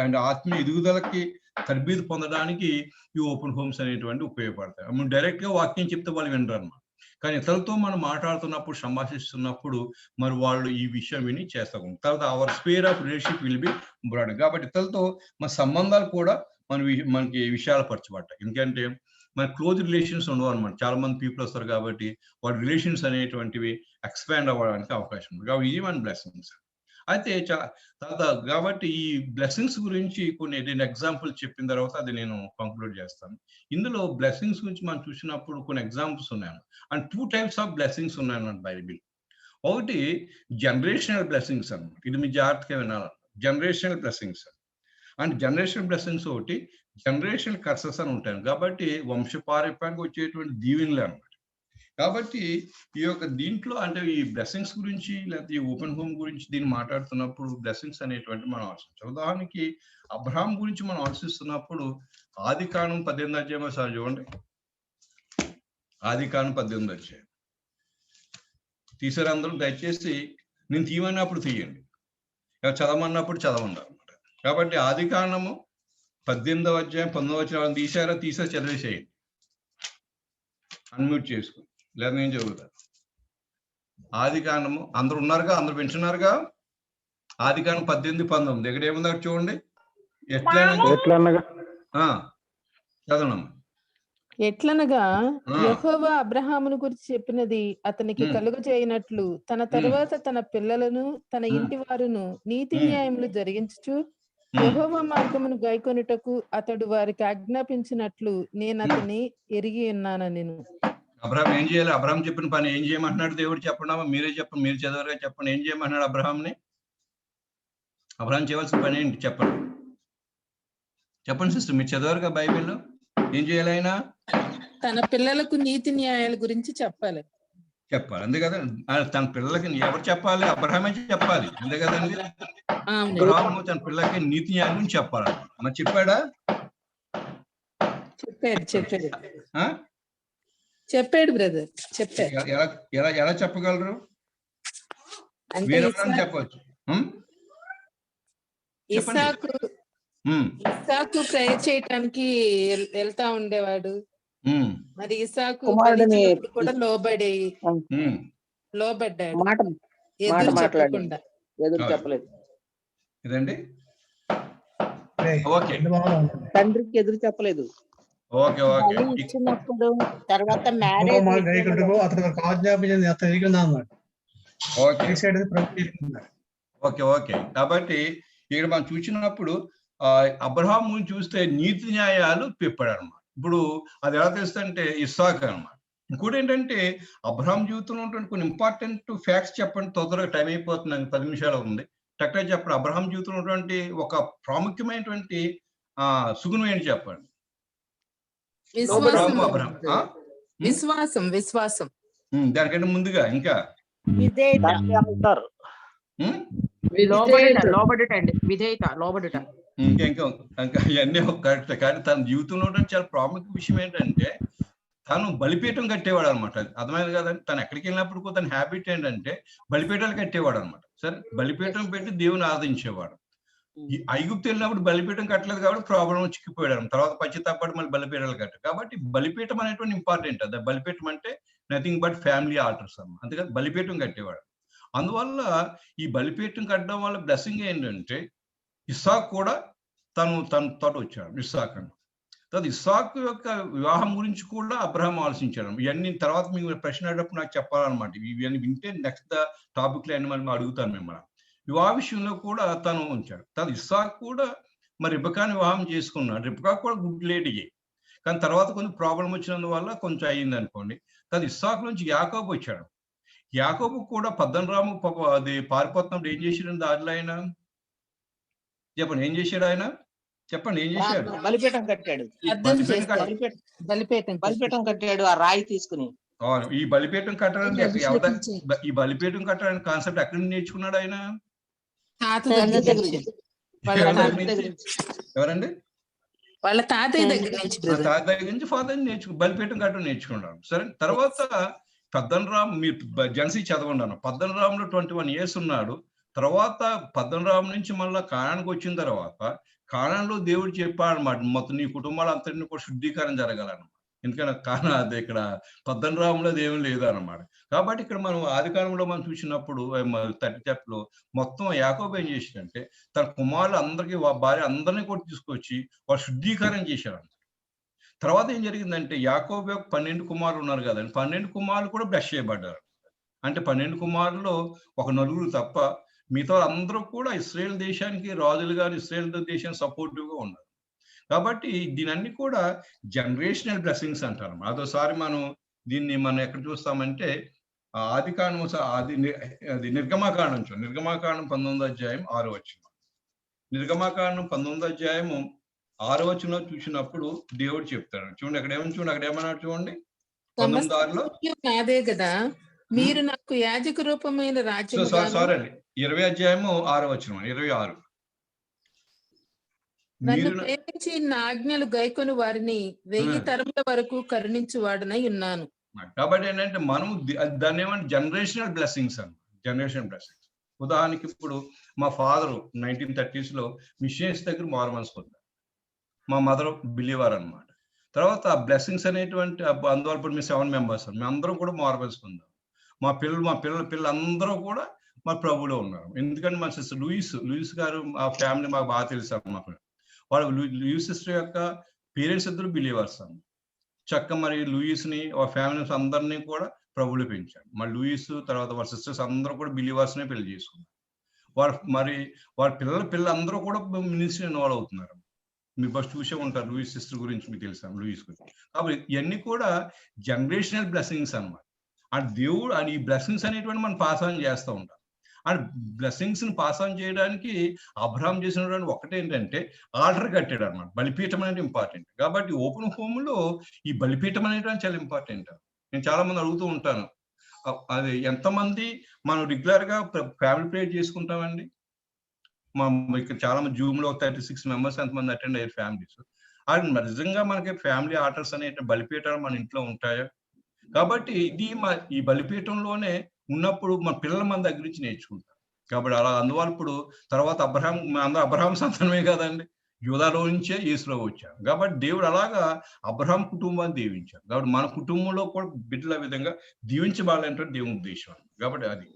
S1: అండ్ ఆత్మీయ ఎదుగుదలకి తర్బీదు పొందడానికి ఈ ఓపెన్ హోమ్స్ అనేటువంటి ఉపయోగపడతాయి. మనం డైరెక్ట్ గా వాక్యం చెప్తే వాళ్ళు వినరు అన్నమాట. కానీ ఇతరులతో మనం మాట్లాడుతున్నప్పుడు, సంభాషిస్తున్నప్పుడు మరి వాళ్ళు ఈ విషయం విని చేస్తాం. తర్వాత our sphere of relationship will be broad. కాబట్టి ఇతరులతో మన సంబంధాలు కూడా మనకి విషయాలు పరచబడతాయి. ఎందుకంటే మన క్లోజ్ రిలేషన్స్ ఉండవు అనమాట. చాలా మంది పీపుల్ వస్తారు కాబట్టి వాళ్ళ రిలేషన్స్ అనేటువంటివి ఎక్స్పాండ్ అవ్వడానికి అవకాశం ఉంది. కాబట్టి ఇది మన బ్లెస్సింగ్స్. అయితే తర్వాత కాబట్టి ఈ బ్లెస్సింగ్స్ గురించి కొన్ని ఎగ్జాంపుల్ చెప్పిన తర్వాత అది నేను కంక్లూడ్ చేస్తాను. ఇందులో బ్లెస్సింగ్స్ గురించి మనం చూసినప్పుడు కొన్ని ఎగ్జాంపుల్స్ ఉన్నాయి. అండ్ 2 types ఆఫ్ బ్లెస్సింగ్స్ ఉన్నాయన్నమాట బైబిల్. ఒకటి జనరేషనల్ బ్లెస్సింగ్స్ అన్నమాట. ఇది మీ జాగ్రత్తగా వినాలి. Generational blessings and generational blessings ఒకటి, జనరేషనల్ కర్సెస్ అని ఉంటాయి. కాబట్టి వంశపారంపర్యంగా వచ్చేటువంటి దీవెనలు అన్నమాట. కాబట్టి ఈ యొక్క దీంట్లో అంటే ఈ బ్లెస్సింగ్స్ గురించి లేకపోతే ఈ ఓపెన్ హోమ్ గురించి దీన్ని మాట్లాడుతున్నప్పుడు బ్లెస్సింగ్స్ అనేటువంటి మనం ఆలోచించాలి. ఉదాహరణకి అబ్రహాం గురించి మనం ఆలోచిస్తున్నప్పుడు ఆదికాండం 18వ అధ్యాయం సార్ చూడండి. ఆదికాండం 18వ అధ్యాయం తీసారు అందరూ. దయచేసి నేను తీయమన్నప్పుడు తీయండి, చదవమన్నప్పుడు చదవండి అనమాట. కాబట్టి ఆదికాండము 18వ అధ్యాయం 19వ వచనం తీసారా చదివేసేయండి, అన్మ్యూట్ చేసుకుని, లేదా నేను చదువుతాను. ఆదికాండము అందరూ ఉన్నారుగా, అందరూ వింటున్నారుగా. ఆదికాండం 18:19 దగ్గర ఏముంది అక్కడ చూడండి.
S3: ఎట్లనగా యెహోవా అబ్రహామును గురించి చెప్పినది అతనికి కలుగజేయనట్లు తన తరువాత తన పిల్లలను తన ఇంటి వారును నీతి న్యాయములు జరిగించుచు యెహోవా మార్గమును గైకొనుటకు అతడు వారికి ఆజ్ఞాపించినట్లు నేను అతన్ని ఎరిగి ఉన్నానని.
S1: అబ్రహాం ఏం చేయాలి? అబ్రహాం చెప్పిన పని ఏం చేయమంటున్నాడు దేవుడు? చెప్పండి, మీరే చెప్పండి, మీరు చదవరుగా, చెప్పండి ఏం చేయమంటున్నాడు అబ్రహాంని? అబ్రహాం చేయవలసిన పని ఏంటి చెప్పండి, సిస్టర్, మీరు చదవరుగా బైబిల్లో. ఏం చేయాలి ఆయన?
S3: తన పిల్లలకు నీతి న్యాయాల గురించి చెప్పాలి.
S1: అంతే కదా. తన పిల్లలకి ఎవరు చెప్పాలి? అబ్రహామే చెప్పాలి, అంతే కదండి. అబ్రహాము తన పిల్లలకి నీతి న్యాయం గురించి చెప్పాలి. మరి చెప్పాడా?
S3: చెప్పాడు బ్రదర్, చెప్పాడు.
S1: ఎలా చెప్పగలరు? చెప్పవచ్చు.
S3: ఇస్సాకు ప్రేయర్ చేయటానికి వెళ్తా ఉండేవాడు. మరి ఇస్సాకు కూడా లోబడ్డాడు, ఎదురు చెప్పకుండా.
S4: తండ్రికి ఎదురు చెప్పలేదు.
S1: ఇచ్చినప్పుడు
S4: తర్వాత
S1: కాబట్టి ఇక్కడ మనం చూసినప్పుడు అబ్రహాము చూస్తే నీతి న్యాయాలు చెప్పాడు అనమాట. ఇప్పుడు అది ఎలా తెలుస్తుంటే ఇస్సాకు అనమాట. ఇంకోటి ఏంటంటే అబ్రహాం జీవితంలో ఉన్నటువంటి కొన్ని ఇంపార్టెంట్ ఫ్యాక్ట్స్ చెప్పండి, తొందరగా టైం అయిపోతుంది, 10 నిమిషాలు ఉంది, టక్గా చెప్పండి. అబ్రహాం జీవితంలో ఉన్నటువంటి ఒక ప్రాముఖ్యమైనటువంటి సుగుణం ఏంటి చెప్పండి.
S3: విశ్వాసం.
S1: దానికంటే ముందుగా ఇంకా ఇంకా ఇవన్నీ కరెక్ట్. కానీ తన జీవితంలో చాలా ప్రాముఖ్య విషయం ఏంటంటే తను బలిపీఠం కట్టేవాడు అనమాట. అర్థమైంది కదండి. తను ఎక్కడికి వెళ్ళినప్పుడు తన హ్యాబిట్ ఏంటంటే బలిపీఠాలు కట్టేవాడు అనమాట. సరే, బలిపీఠం పెట్టి దేవుని ఆరాధించేవాడు. ఈ ఐగుప్తు వెళ్ళినప్పుడు బలిపీఠం కట్టలేదు కాబట్టి ప్రాబ్లం చిక్కిపోయాడు. తర్వాత పశ్చాత్తాపడి మళ్ళీ బలిపీఠాలు కట్టారు. కాబట్టి బలిపీఠం అనేటువంటి ఇంపార్టెంట్. అది బలిపీఠం అంటే నథింగ్ బట్ ఫ్యామిలీ ఆల్టర్స్ అన్నమాట. అంతేకాదు బలిపీఠం కట్టేవాడు. అందువల్ల ఈ బలిపీఠం కట్టడం వల్ల బ్లెస్సింగ్ ఏంటంటే ఇస్సాకు కూడా తనతో వచ్చాడు. ఇస్సాకు అని తర్వాత ఇస్సాకు యొక్క వివాహం గురించి కూడా అబ్రహాం ఆలోచించాడు. ఇవన్నీ తర్వాత మీకు ప్రశ్న అడిగినప్పుడు నాకు చెప్పాలన్నమాట. ఇవన్నీ వింటే నెక్స్ట్ టాపిక్ లో అన్ని మనం అడుగుతాను మిమ్మల్ని. వివాహ విషయంలో కూడా తను ఉంచాడు. తర్వాత ఇస్సాకు కూడా మరి రిబకాని వివాహం చేసుకున్నాడు. రిబకా కూడా గుడ్ లేడీయే, కానీ తర్వాత కొంచెం ప్రాబ్లం వచ్చినందువల్ల కొంచెం అయ్యింది అనుకోండి. తర్వాత ఇస్సాకు నుంచి యాకోబు వచ్చాడు. యాకోబు కూడా పద్దనరాము అది పారిపోతున్నప్పుడు ఏం చేశాడు దారిలో ఆయన? చెప్పండి ఏం చేశాడు ఆయన? చెప్పండి ఏం చేశాడు?
S4: బలిపీఠం కట్టాడు. బలిపీఠం కట్టాడు ఆ రాయి తీసుకుని.
S1: ఈ బలిపీఠం కట్టడానికి ఈ బలిపీఠం కట్టడానికి కాన్సెప్ట్ ఎక్కడి నుంచి నేర్చుకున్నాడు ఆయన? ఎవరండి?
S3: వాళ్ళ తాతయ్య దగ్గర
S1: నుంచి ఫాదర్ బలిపీఠం కట్టడం నేర్చుకున్నాడు. సరే, తర్వాత పద్దనరాము మీరు జెన్సీ చదవండి. పద్దనరాములో 21 years ఉన్నాడు. తర్వాత పద్దనరాము నుంచి మళ్ళా కానానికి వచ్చిన తర్వాత కానాన్లో దేవుడు చెప్పాడు అన్నమాట, మొత్తం నీ కుటుంబాలు అంతటిని కూడా శుద్ధీకరణ జరగాలన్నమాట. ఎందుకంటే కానా అది ఇక్కడ పద్దనరాములో దేవుడు లేదన్నమాట. కాబట్టి ఇక్కడ మనం ఆదికాలంలో మనం చూసినప్పుడు 30 chapter మొత్తం యాకోబు ఏం చేశాడంటే తన కుమారులు అందరికీ భార్య అందరినీ కూడా తీసుకొచ్చి వాళ్ళు శుద్ధీకరణ చేశారు. తర్వాత ఏం జరిగిందంటే యాకోబు యొక్క 12 కుమారులు ఉన్నారు కదండి, 12 కుమారులు కూడా బ్లెస్ చేయబడ్డారు. అంటే 12 కుమారుల్లో ఒక 4 తప్ప మిగతా అందరూ కూడా ఇశ్రాయేల్ దేశానికి రాజులు గారు, ఇశ్రాయేల్ దేశానికి సపోర్టివ్ గా ఉన్నారు. కాబట్టి దీనన్ని కూడా జనరేషనల్ బ్లెస్సింగ్స్ అంటారు. అదోసారి మనం ఎక్కడ చూస్తామంటే ఆదికాండం అది నిర్గమాకాండం 19వ అధ్యాయం 6వ వచనం. నిర్గమాకాండం 19వ అధ్యాయము 6వ వచనంలో చూసినప్పుడు దేవుడు చెప్తాడు. చూడండి అక్కడ ఏమన్నాడు చూడండి. 19:6లో
S3: నాదే కదా మీరు నాకు యాజక రూపమైన రాజ్యం.
S1: సారీ 20వ అధ్యాయము 6వ వచనం 26.
S3: నన్ను ప్రేమించి నా ఆజ్ఞలు గైకొని వారిని 1000 తరముల వరకు కరుణించువాడనై ఉన్నాను.
S1: కాబట్టి ఏంటంటే మనం దాన్ని ఏమంటే జనరేషనల్ బ్లెస్సింగ్స్ అన్నమాట. Generational blessings. ఉదాహరణకి ఇప్పుడు మా ఫాదర్ 1930s మిషనరీస్ దగ్గర మార్మన్స్ పొందారు. మా మదర్ బిలీవర్ అన్నమాట. తర్వాత బ్లెస్సింగ్స్ అనేటువంటి అందువల్ల ఇప్పుడు మేము 7 members మేము అందరం కూడా మార్మన్స్ పొందాం. మా పిల్లలు అందరూ కూడా మా ప్రభులో ఉన్నారు. ఎందుకంటే మా సిస్టర్ లూయిస్ గారు ఆ ఫ్యామిలీ మాకు బాగా తెలుసు అన్నమాట. వాళ్ళు లూయిస్ సిస్టర్ యొక్క పేరెంట్స్ ఇద్దరు బిలీవర్స్ అన్న చక్క మరి లూయిస్ ని ఆ ఫ్యామిలీస్ అందరినీ కూడా ప్రభులు పెంచాడు. మరి లూయిస్ తర్వాత వాళ్ళ సిస్టర్స్ అందరూ కూడా బిలీవర్స్ నే పెళ్లి చేసుకున్నారు. వాళ్ళ పిల్లలు అందరూ కూడా మినిస్ట్రీ ఇన్వాల్వ్ అవుతున్నారు. మీరు ఫస్ట్ చూసే ఉంటారు లూయిస్ సిస్టర్ గురించి, మీకు తెలుసా లూయిస్ గురించి. కాబట్టి ఇవన్నీ కూడా జనరేషనల్ బ్లెస్సింగ్స్ అన్నమాట. అండ్ దేవుడు అండ్ ఈ బ్లెస్సింగ్స్ అనేటువంటి మనం పాస్ ఆన్ చేస్తూ ఉంటాం. అండ్ బ్లెస్సింగ్స్ ని పాస్ ఆన్ చేయడానికి అబ్రహాం చేసినటువంటి ఒకటేంటంటే ఆల్టర్ కట్టాడు అన్నమాట. బలిపీఠం అనేది ఇంపార్టెంట్. కాబట్టి ఓపెన్ హోమ్ లో ఈ బలిపీఠం అనేటువంటి చాలా ఇంపార్టెంట్. నేను చాలా మంది అడుగుతూ ఉంటాను, అది ఎంతమంది మనం రెగ్యులర్ గా ఫ్యామిలీ ప్రేయర్ చేసుకుంటామండి? ఇక్కడ చాలా మంది జూమ్ లో 36 members ఎంతమంది అటెండ్ అయ్యారు ఫ్యామిలీస్. అది నిజంగా మనకి ఫ్యామిలీ ఆర్టర్స్ అనే బలిపీఠాలు మన ఇంట్లో ఉంటాయా? కాబట్టి ఈ బలిపీఠంలోనే ఉన్నప్పుడు మన పిల్లలు మన దగ్గర నుంచి నేర్చుకుంటారు. కాబట్టి అలా అందువల్ల ఇప్పుడు తర్వాత అబ్రహాం సంతానమే కదండి, యూదాలో నుంచే యేసులో వచ్చారు. కాబట్టి దేవుడు అలాగా అబ్రహాం కుటుంబాన్ని దీవించారు. కాబట్టి మన కుటుంబంలో కూడా బిడ్డల విధంగా దీవించబడాలంటే దేవుని ఉద్దేశం.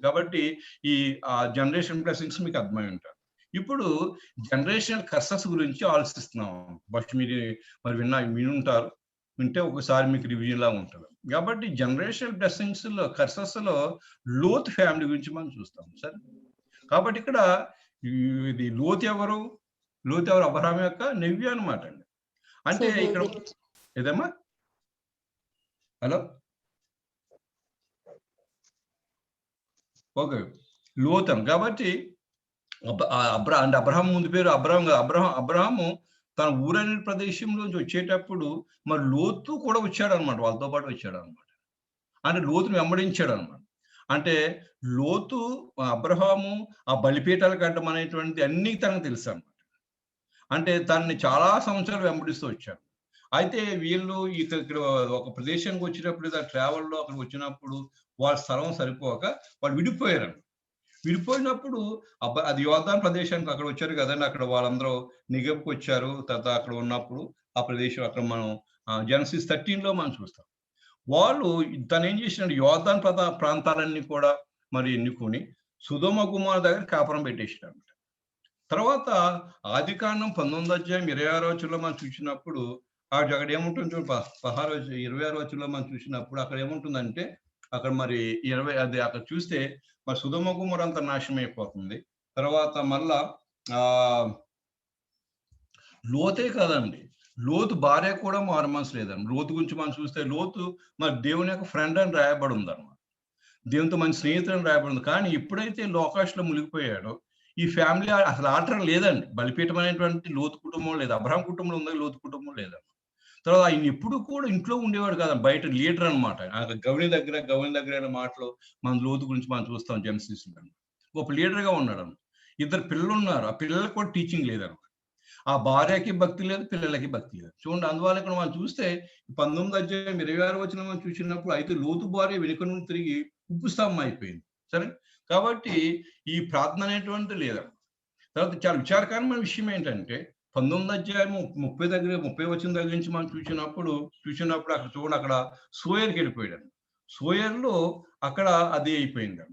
S1: కాబట్టి ఈ జనరేషన్ బ్లెస్సింగ్స్ మీకు అర్థమై ఉంటారు. ఇప్పుడు జనరేషనల్ కర్సెస్ గురించి ఆలోచిస్తున్నాం. ఫస్ట్ మీరు మరి వినుంటారు, వింటే ఒకసారి మీకు రివిజన్ లాగా ఉంటుంది. కాబట్టి జనరేషనల్ బ్లెస్సింగ్స్ లో కర్సెస్ లో లోత్ ఫ్యామిలీ గురించి మనం చూస్తాం. సరే, కాబట్టి ఇక్కడ ఇది లోత్ ఎవరు అబ్రహాం యొక్క నెవ్యూ అనమాట అండి. అంటే ఇక్కడ ఏదమ్మా హలో ఓకే లోత్ అని. కాబట్టి అబ్రహాం ముందు పేరు అబ్రహాము తన ఊరైన ప్రదేశంలోంచి వచ్చేటప్పుడు మరి లోతు కూడా వచ్చాడు అనమాట, వాళ్ళతో పాటు వచ్చాడు అనమాట. అంటే లోతుని వెంబడించాడు అనమాట. అంటే లోతు అబ్రహాము ఆ బలిపీఠాలు కట్టడం అనేటువంటి అన్ని తనకు తెలుసు అనమాట. అంటే తనని చాలా సంవత్సరాలు వెంబడిస్తూ వచ్చాడు. అయితే వీళ్ళు ఇక్కడ ఒక ప్రదేశానికి వచ్చినప్పుడు ట్రావెల్లో అక్కడికి వచ్చినప్పుడు వాళ్ళ స్థలం సరిపోక వాళ్ళు విడిపోయారు. విడిపోయినప్పుడు అది యోర్దాను ప్రదేశానికి అక్కడ వచ్చారు కదండి. అక్కడ వాళ్ళందరూ నిగబ్కి వచ్చారు. తర్వాత అక్కడ ఉన్నప్పుడు ఆ ప్రదేశం అక్కడ మనం జెనసిస్ 13లో మనం చూస్తాం. వాళ్ళు తను ఏం చేసినాడు, యోర్దాను ప్రాంతాలన్నీ కూడా మరి ఎన్నుకొని సొదొమ గుమోర దగ్గర కాపురం పెట్టేసినాడు. తర్వాత ఆదికాండం 19వ అధ్యాయం 26వ వచనంలో మనం చూసినప్పుడు అక్కడ ఏముంటుంది చూడు, 26వ వచనంలో మనం చూసినప్పుడు అక్కడ ఏముంటుందంటే, అక్కడ మరి అక్కడ చూస్తే మరి సొదొమ గుమోర అంతా నాశనం అయిపోతుంది. తర్వాత మళ్ళా లోతే కాదండి, లోతు భార్య కూడా మారు మనసు లేదండి. లోతు గురించి మనం చూస్తే లోతు మరి దేవుని యొక్క ఫ్రెండ్ అని రాయబడి ఉంది అనమాట, దేవునితో మంచి స్నేహితుడు అని రాయబడి ఉంది. కానీ ఎప్పుడైతే లోకాశలో మునిగిపోయాడో ఈ ఫ్యామిలీ అసలు ఆల్టర్ లేదండి. బలిపీఠం అనేటువంటి లోతు కుటుంబం లేదు, అబ్రహాం కుటుంబంలో ఉంది, లోతు కుటుంబం లేదండి. తర్వాత ఆయన ఎప్పుడు కూడా ఇంట్లో ఉండేవాడు కాదు, బయట లీడర్ అనమాట. గౌని దగ్గర మాటలో మన లోతు గురించి మనం చూస్తాం జెన్సిస్. ఒక లీడర్ గా ఉన్నాడు. 2 పిల్లలు ఉన్నారు, ఆ పిల్లలకు కూడా టీచింగ్ లేదన్నమాట. ఆ భార్యకి భక్తి లేదు, పిల్లలకి భక్తి లేదు. చూడండి, అందువల్ల ఇక్కడ మనం చూస్తే 19వ అధ్యాయం 26వ వచనం మనం చూసినప్పుడు అయితే లోతు భార్య వెనుక నుండి తిరిగి ఉప్పు స్తంభం అయిపోయింది. సరే, కాబట్టి ఈ ప్రార్థన అనేటువంటి లేదా. తర్వాత చాలా విచారకరమైన విషయం ఏంటంటే 19వ అధ్యాయం 30 వచనం దగ్గర నుంచి మనం చూసినప్పుడు అక్కడ చూడండి, అక్కడ సోయర్కి వెళ్ళిపోయాడు. సోయర్లో అక్కడ అది అయిపోయింది.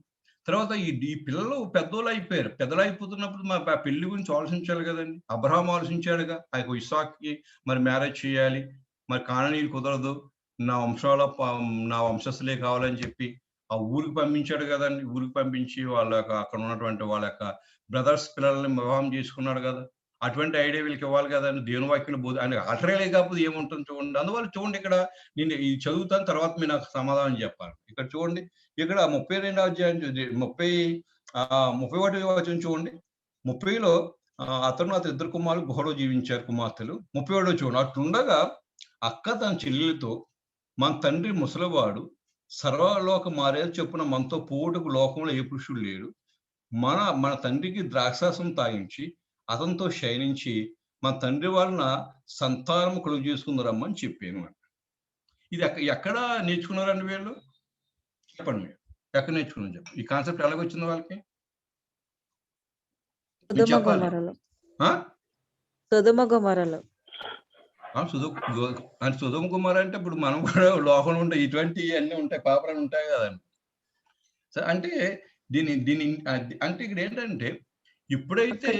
S1: తర్వాత ఈ పిల్లలు పెద్దోళ్ళు అయిపోయారు. పెద్దలు అయిపోతున్నప్పుడు మా పెళ్లి గురించి ఆలోచించాలి కదండి. అబ్రహాం ఆలోచించాడుగా, ఆ ఇస్సాక్కి మరి మ్యారేజ్ చేయాలి, మరి కాననీయులు కుదరదు, నా వంశస్థులే కావాలని చెప్పి ఆ ఊరికి పంపించాడు కదండి. ఊరికి పంపించి అక్కడ ఉన్నటువంటి వాళ్ళ యొక్క బ్రదర్స్ పిల్లల్ని వివాహం చేసుకున్నాడు కదా. అటువంటి ఐడియా వీళ్ళకి ఇవ్వాలి కదండి. దేవుని వాక్యం ఆయన అటరేలే కాకపోతే ఏముంటుంది చూడండి. అందువల్ల చూడండి, ఇక్కడ నేను ఇది చదువుతాను, తర్వాత మీరు నాకు సమాధానం చెప్పాలి. ఇక్కడ చూడండి, ఇక్కడ 32వ అధ్యాయం 31వ వచనం చూడండి. 30లో అతను 2 కుమారులు గుహలో జీవించారు, కుమార్తెలు. 31 చూడండి, అట్లుండగా అక్క తన చెల్లెలతో, మన తండ్రి ముసలివాడు, సర్వలోక మారేది చెప్పున మనతో పోటుకు లోకంలో ఏ పురుషుడు లేడు. మన తండ్రికి ద్రాక్షాసం తాగించి అతనితో శయనించి మన తండ్రి వలన సంతానం కలుగు చేసుకుందరమ్మని చెప్పాను. ఇది ఎక్కడ నేర్చుకున్నారండి వీళ్ళు? చెప్పండి, మీరు ఎక్కడ నేర్చుకున్నారు చెప్పండి. ఈ కాన్సెప్ట్ ఎలాగొచ్చింది వాళ్ళకి? సొదొమ గుమొర్రా అంటే ఇప్పుడు మనం కూడా లోకంలో ఉంటాయి, ఇటువంటి అన్ని ఉంటాయి, పాపరాలు ఉంటాయి కదండి. అంటే దీని అంటే ఇక్కడ ఏంటంటే, ఇప్పుడైతే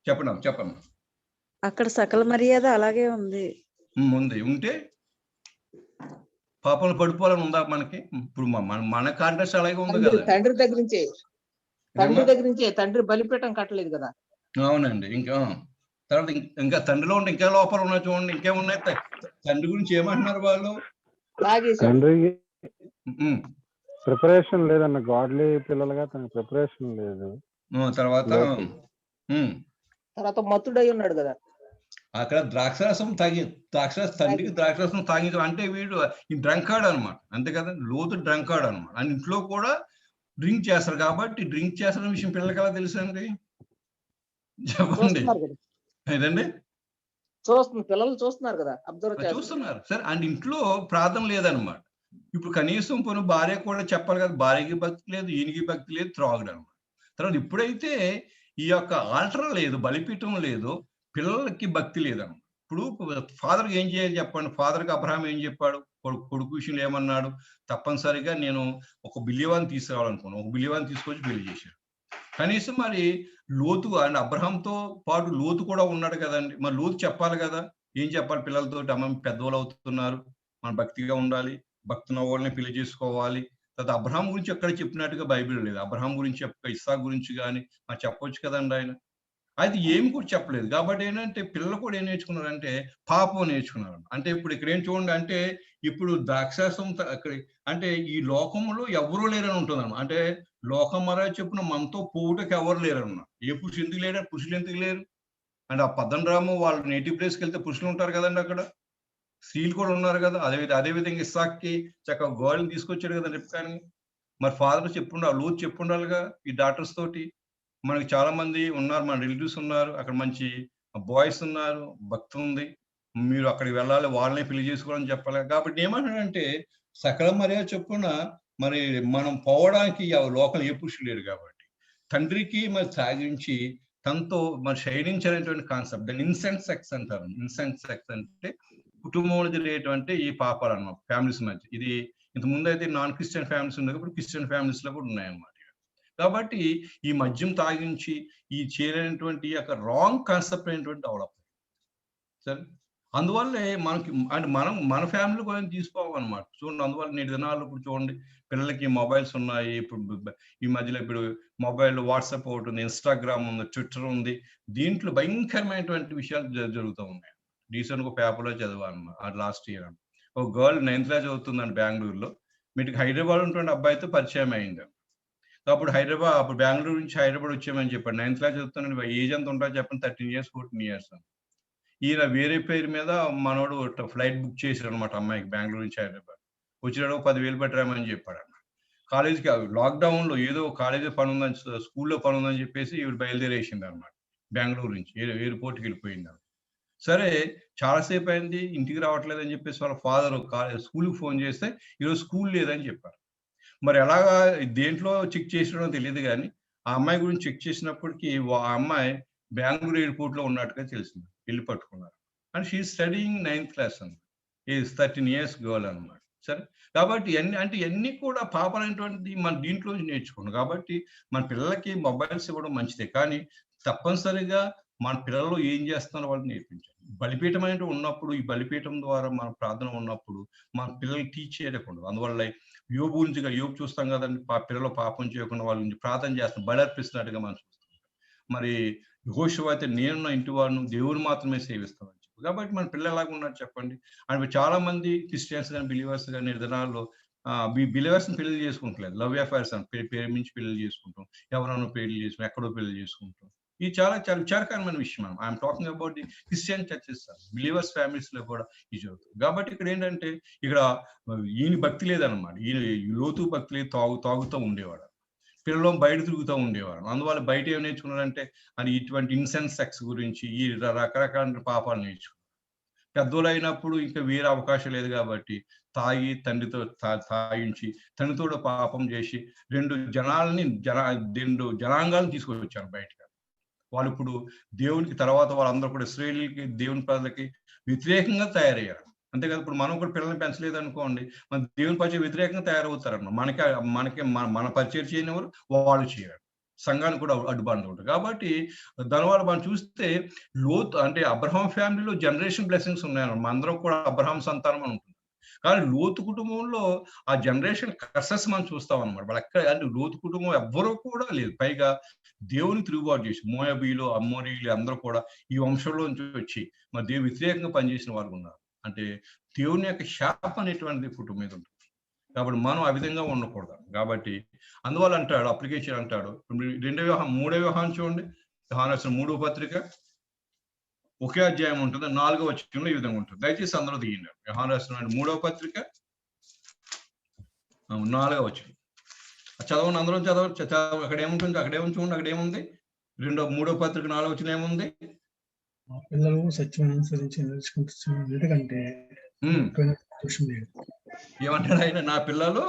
S1: చెప్పండి
S5: అక్కడ సకల మర్యాద అలాగే ఉంది
S1: ఉంటే పాపలు పడిపోవాలని ఉందా మనకి? ఇప్పుడు మన కాంటెక్స్ట్ అలాగే ఉంది కదా.
S4: తండ్రి దగ్గర నుంచే తండ్రి బలిపీఠం కట్టలేదు కదా.
S1: అవునండి. తర్వాత ఇంకా తండ్రిలో ఉంటే ఇంకా లోపాలు ఉన్నాయి చూడండి, ఇంకేమున్నాయి. తండ్రి గురించి ఏమంటున్నారు వాళ్ళు?
S6: తండ్రికి ప్రిపరేషన్ లేదన్న, గాడ్లీ పిల్లలుగా తనకి ప్రిపరేషన్ లేదు.
S1: తర్వాత
S4: మత్తుడై ఉన్నాడు కదా.
S1: అక్కడ తండ్రికి ద్రాక్షరసం తాగి అంటే వీడు ఈ డ్రంకార్డ్ అనమాట, అంతే కదా. లోతు డ్రంకార్డ్ అనమాట. అండ్ ఇంట్లో కూడా డ్రింక్ చేస్తారు. కాబట్టి డ్రింక్ చేస్తున్న విషయం పిల్లలకి ఎలా తెలుసు అండి? చెప్పండి ఏదండి.
S4: పిల్లలు చూస్తున్నారు కదా,
S1: చూస్తున్నారు సార్. అండ్ ఇంట్లో ప్రార్థన లేదనమాట. ఇప్పుడు కనీసం పోనీ భార్య కూడా చెప్పాలి కదా, భార్యకి భక్తి లేదు, ఈయనకి భక్తి లేదు, త్రాగుడు అనమాట. తర్వాత ఇప్పుడైతే ఈ యొక్క ఆల్టర్ లేదు, బలిపీఠం లేదు, పిల్లలకి భక్తి లేదన్నమాట. ఇప్పుడు ఫాదర్కి ఏం చేయాలి చెప్పండి? ఫాదర్కి అబ్రహాం ఏం చెప్పాడు? కొడుకు విషయంలో ఏమన్నాడు? తప్పనిసరిగా నేను 1 బిలియన్ తీసుకురావాలనుకున్నాను. 1 బిలియన్ తీసుకొచ్చి పెళ్లి చేశాడు. కనీసం మరి లోతు అండ్ అబ్రహాంతో పాటు లోతు కూడా ఉన్నాడు కదండి. మరి లోతు చెప్పాలి కదా, ఏం చెప్పాలి పిల్లలతో? అమ్మ పెద్దవాళ్ళు అవుతున్నారు, మనం భక్తిగా ఉండాలి, భక్తున్న వాళ్ళని పెళ్లి చేసుకోవాలి. తర్వాత అబ్రహాం గురించి ఎక్కడ చెప్పినట్టుగా బైబిల్ లేదు. అబ్రహాం గురించి ఇస్సాకు గురించి కానీ మరి చెప్పొచ్చు కదండి ఆయన. అయితే ఏమి కూడా చెప్పలేదు. కాబట్టి ఏంటంటే పిల్లలు కూడా ఏం నేర్చుకున్నారంటే పాపం నేర్చుకున్నారు. అంటే ఇప్పుడు ఇక్కడ ఏం చూడండి, అంటే ఇప్పుడు ద్రాక్షాసం అంటే ఈ లోకంలో ఎవరూ లేరని ఉంటుందన్నమాట. అంటే లోకం మరా చెప్పున మనతో పోవుటకి ఎవరు లేరన్నమాట. ఏ పురుషులు ఎందుకు లేరు? పురుషులు ఎందుకు లేరు అంటే ఆ పద్దనరాము వాళ్ళ నేటివ్ ప్లేస్కి వెళ్తే పురుషులు ఉంటారు కదండి, అక్కడ స్త్రీలు కూడా ఉన్నారు కదా. అదేవిధంగా ఇస్సాక్కి చక్కగా గోల్ని తీసుకొచ్చాడు కదా రిబ్కాని. మరి ఫాదర్ చెప్పుండాలి, లోతు చెప్పుండాలిగా ఈ డాక్టర్స్ తోటి. మనకి చాలా మంది ఉన్నారు, మన రిలేటివ్స్ ఉన్నారు, అక్కడ మంచి బాయ్స్ ఉన్నారు, భక్తి ఉంది, మీరు అక్కడికి వెళ్ళాలి, వాళ్ళనే పెళ్లి చేసుకోవాలని చెప్పాలి. కాబట్టి ఏమంటాడంటే సకల మర్యాద చెప్పున మరి మనం పోవడానికి లోకల్ ఏ పురుషులు లేరు. కాబట్టి తండ్రికి మరి తాగించి తనతో మరి శయనించాలనేటువంటి కాన్సెప్ట్, దాన్ని ఇన్సెంట్ సెక్స్ అంటారు. ఇన్సెంట్ సెక్స్ అంటే కుటుంబంలో జరిగేటువంటి ఈ పాపాలు అన్నమాట ఫ్యామిలీస్ మధ్య. ఇది ఇంత ముందు అయితే నాన్ క్రిస్టియన్ ఫ్యామిలీస్ ఉండేవి, ఇప్పుడు క్రిస్టియన్ ఫ్యామిలీస్ లో కూడా ఉన్నాయన్నమాట. కాబట్టి ఈ మద్యం తాగించి ఈ చేయలేనటువంటి యొక్క రాంగ్ కాన్సెప్ట్ అయినటువంటి డెవలప్ సరే. అందువల్లే మనకి అంటే మన ఫ్యామిలీ కూడా తీసుకోవాలన్నమాట. చూడండి, అందువల్ల నేటి దినాల్లో ఇప్పుడు చూడండి, పిల్లలకి మొబైల్స్ ఉన్నాయి. ఇప్పుడు ఈ మధ్యలో ఇప్పుడు మొబైల్ వాట్సాప్ ఒకటి ఉంది, ఇన్స్టాగ్రామ్ ఉంది, ట్విట్టర్ ఉంది. దీంట్లో భయంకరమైనటువంటి విషయాలు జరుగుతూ ఉన్నాయి. రీసెంట్ గా పేపర్లో చదివాను లాస్ట్ ఇయర్. ఒక గర్ల్ 9th క్లాస్ చదువుతుందండి బెంగళూరులో. మీకు హైదరాబాద్ ఉంటుండే అబ్బాయితో పరిచయం అయింది. అప్పుడు అప్పుడు బెంగళూరు నుంచి హైదరాబాద్ వచ్చామని చెప్పాడు. 9th క్లాస్ చదువుతున్నాడు. ఏజ్ ఎంత ఉంటుందో చెప్పండి, 13 years 14 years. ఈయన వేరే పేరు మీద మనోడు ఫ్లైట్ బుక్ చేశాడు అనమాట అమ్మాయికి, బెంగళూరు నుంచి హైదరాబాద్. వచ్చినాడు 10,000 పెట్టరామని చెప్పాడు అన్న. కాలేజీకి లాక్డౌన్ లో ఏదో కాలేజీ పని ఉందని, స్కూల్లో పని ఉందని చెప్పేసి ఈవిడ బయలుదేరేసింది అనమాట. బెంగళూరు నుంచి ఎయిర్పోర్ట్కి వెళ్ళిపోయింది. సరే, చాలాసేపు అయింది, ఇంటికి రావట్లేదని చెప్పేసి వాళ్ళ ఫాదర్ స్కూల్కి ఫోన్ చేస్తే ఈరోజు స్కూల్ లేదని చెప్పారు. మరి ఎలాగా దేంట్లో చెక్ చేసినో తెలియదు, కానీ ఆ అమ్మాయి గురించి చెక్ చేసినప్పటికీ ఆ అమ్మాయి బెంగళూరు ఎయిర్పోర్ట్ లో ఉన్నట్టుగా తెలిసింది. వెళ్ళి పట్టుకున్నారు. And she studying 9th class అన్నమాట. ఈజ్ 13 years గర్ల్ అనమాట. సరే, కాబట్టి ఇవన్నీ కూడా పాపాలైనటువంటి మన దీంట్లో నేర్చుకున్నాం. కాబట్టి మన పిల్లలకి మొబైల్స్ ఇవ్వడం మంచిదే, కానీ తప్పనిసరిగా మన పిల్లలు ఏం చేస్తున్నారో వాళ్ళు నేర్పించాలి. బలిపీఠం అనేది ఉన్నప్పుడు, ఈ బలిపీఠం ద్వారా మన ప్రార్థన ఉన్నప్పుడు మన పిల్లలు టీచ్ చేయకుండా, అందువల్ల యోబు గురించి యోబు చూస్తాం కదండి, పిల్లలు పాపం చేయకుండా వాళ్ళ గురించి ప్రార్థన చేస్తాం, బలి అర్పిస్తున్నట్టుగా మనం చూస్తాం. మరి యెహోషువ అయితే నేను నా ఇంటి వారిని దేవుని మాత్రమే సేవిస్తామని చెప్పి. కాబట్టి మన పిల్లలు ఎలాగ ఉన్నారు చెప్పండి. అంటే చాలా మంది క్రిస్టియన్స్ కానీ బిలీవర్స్ కానీ దినాల్లో బిలీవర్స్ పెళ్లి చేసుకుంటలేదు, లవ్ అఫైర్స్ అని ప్రేమించి పెళ్లి చేసుకుంటాం, ఎవరైనా పెళ్లి చేసుకుంటాం, ఎక్కడో పెళ్లి చేసుకుంటాం. ఇది చాలా చాలా విచారకరమైన విషయం. I'm talking about the Christian churches, believers families లో కూడా ఇది జరుగుతుంది. కాబట్టి ఇక్కడ ఏంటంటే, ఇక్కడ ఈయన భక్తి లేదన్నమాట. ఈయన లోతు భక్తి లేదు, తాగుతూ ఉండేవాడు. పిల్లలు బయట తిరుగుతూ ఉండేవారు. అందువల్ల బయట ఏం నేర్చుకున్నారంటే, అని ఇటువంటి ఇన్సెన్స్ సెక్స్ గురించి ఈ రకరకాల పాపాలు నేర్చుకున్నారు. పెద్దోళ్ళు అయినప్పుడు ఇంకా వేరే అవకాశం లేదు కాబట్టి తాగి తండ్రితో తాగించి తండ్రితో పాపం చేసి రెండు జనాంగాలను తీసుకొచ్చారు బయటకు. వాళ్ళు ఇప్పుడు దేవునికి తర్వాత వాళ్ళందరూ కూడా ఇశ్రాయేలీయులకి, దేవుని ప్రజలకి వ్యతిరేకంగా తయారయ్యారు. అంతేకాదు, ఇప్పుడు మనం కూడా పిల్లల్ని పెంచలేదు అనుకోండి, మన దేవుని పరిచయం వ్యతిరేకంగా తయారవుతారన్న. మనకి మన పరిచయం చేయని వారు వాళ్ళు చేయరు, సంఘానికి కూడా అడ్డుబండ ఉంటుంది. కాబట్టి దానివల్ల మనం చూస్తే లోతు అంటే అబ్రహాం ఫ్యామిలీలో జనరేషన్ బ్లెస్సింగ్స్ ఉన్నాయన్నమాట. మనందరం కూడా అబ్రహాం సంతానం అని ఉంటుంది. కానీ లోతు కుటుంబంలో ఆ జనరేషన్ కర్సెస్ మనం చూస్తాం అనమాట. వాళ్ళు ఎక్కడ అంటే లోతు కుటుంబం ఎవ్వరూ కూడా లేదు. పైగా దేవుని తిరుగుబాటు చేసి మోయాబీలు, అమ్మోరీలు అందరూ కూడా ఈ వంశంలో నుంచి వచ్చి మరి దేవుని వ్యతిరేకంగా పనిచేసిన వాళ్ళు ఉన్నారు. అంటే దేవుని యొక్క శాపం అనేటువంటిది కుటుంబం మీద ఉంటుంది. కాబట్టి మనం ఆ విధంగా ఉండకూడదు. కాబట్టి అందువల్ల అంటాడు, అప్లికేషన్ అంటాడు, 2వ వ్యవహారం 3వ వ్యవహారం చూడండి, యోహాను రాసిన 3వ పత్రిక ఒకే అధ్యాయం ఉంటుంది, 4వ వచనంలో ఈ విధంగా ఉంటుంది. దయచేసి అందరూ తీయండి. యోహాను రాసిన 3వ పత్రిక 4వ వచనం చదవండి, అందరూ చదవ. అక్కడ ఏముంటుంది, చూడండి, అక్కడ ఏముంది? 3వ పత్రిక 4వ వచనం ఏముంది?
S7: మా పిల్లలు సత్యం అనుసరించి నేర్చుకుంటున్నారు, ఎందుకంటే
S1: ఏమంటాడు ఆయన? నా పిల్లలు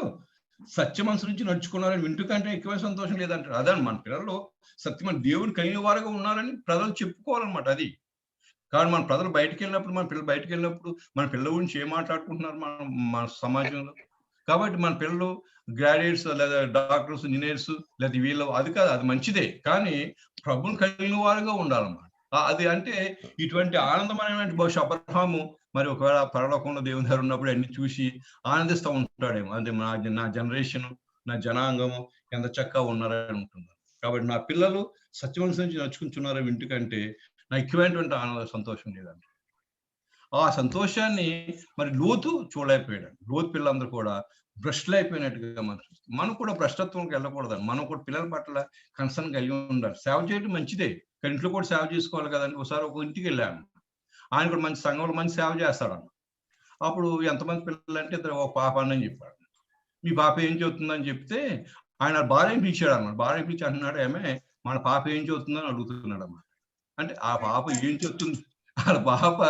S1: సత్యం అనుసరించి నడుచుకున్నారని వింటూ కంటే ఎక్కువ సంతోషం లేదంటాడు. అదని మన పిల్లలు సత్యమైన దేవుని కలిగిన వారుగా ఉన్నారని ప్రజలు చెప్పుకోవాలన్నమాట. అది కానీ మన ప్రజలు బయటకు వెళ్ళినప్పుడు, మన పిల్లల గురించి ఏం మాట్లాడుకుంటున్నారు మన సమాజంలో. కాబట్టి మన పిల్లలు గ్రాడ్యుయేట్స్ లేదా డాక్టర్స్, ఇంజనీర్స్ లేదా వీళ్ళు, అది కాదు, అది మంచిదే, కానీ ప్రభువుని కలిగిన వారుగా ఉండాలన్నమాట. అది అంటే ఇటువంటి ఆనందమైన బహుశా అబ్రహాము మరి ఒకవేళ పరలోకంలో దేవుని దగ్గర ఉన్నప్పుడు అన్ని చూసి ఆనందిస్తూ ఉంటాడేమో. అంటే నా జనరేషన్, నా జనాంగము ఎంత చక్కగా ఉన్నారని ఉంటున్నారు. కాబట్టి నా పిల్లలు సత్యం నుంచి నడుచుకుంటున్నారో ఇంటికంటే నాకు ఎక్కువైనటువంటి ఆనంద సంతోషం లేదండి. ఆ సంతోషాన్ని మరి లోతు చూడలేకపోయాడు. లోతు పిల్లలందరూ కూడా భ్రష్టులు అయిపోయినట్టుగా మనం చూస్తాం. మనం కూడా భ్రష్టత్వంకి వెళ్ళకూడదండి. మనం కూడా పిల్లల పట్ల కన్సర్న్ కలిగి ఉండాలి. సేవ చేయడం మంచిదే, కానీ ఇంట్లో కూడా సేవ చేసుకోవాలి కదండి. ఒకసారి ఒక ఇంటికి వెళ్ళాను, ఆయన కూడా మంచి సంఘంలో మంచి సేవ చేస్తాడన్న. అప్పుడు ఎంతమంది పిల్లలు అంటే ఒక పాప అని చెప్పాడు. మీ పాప ఏం చదువుతుందని చెప్తే ఆయన భార్యని పిలిచాడు అన్నమాట. భార్యని పిలిచి అంటున్నాడు, ఏమే మన పాప ఏం చదువుతుందని అడుగుతున్నాడు అన్నమాట. అంటే ఆ పాప ఏం చెప్తుంది, వాళ్ళ పాప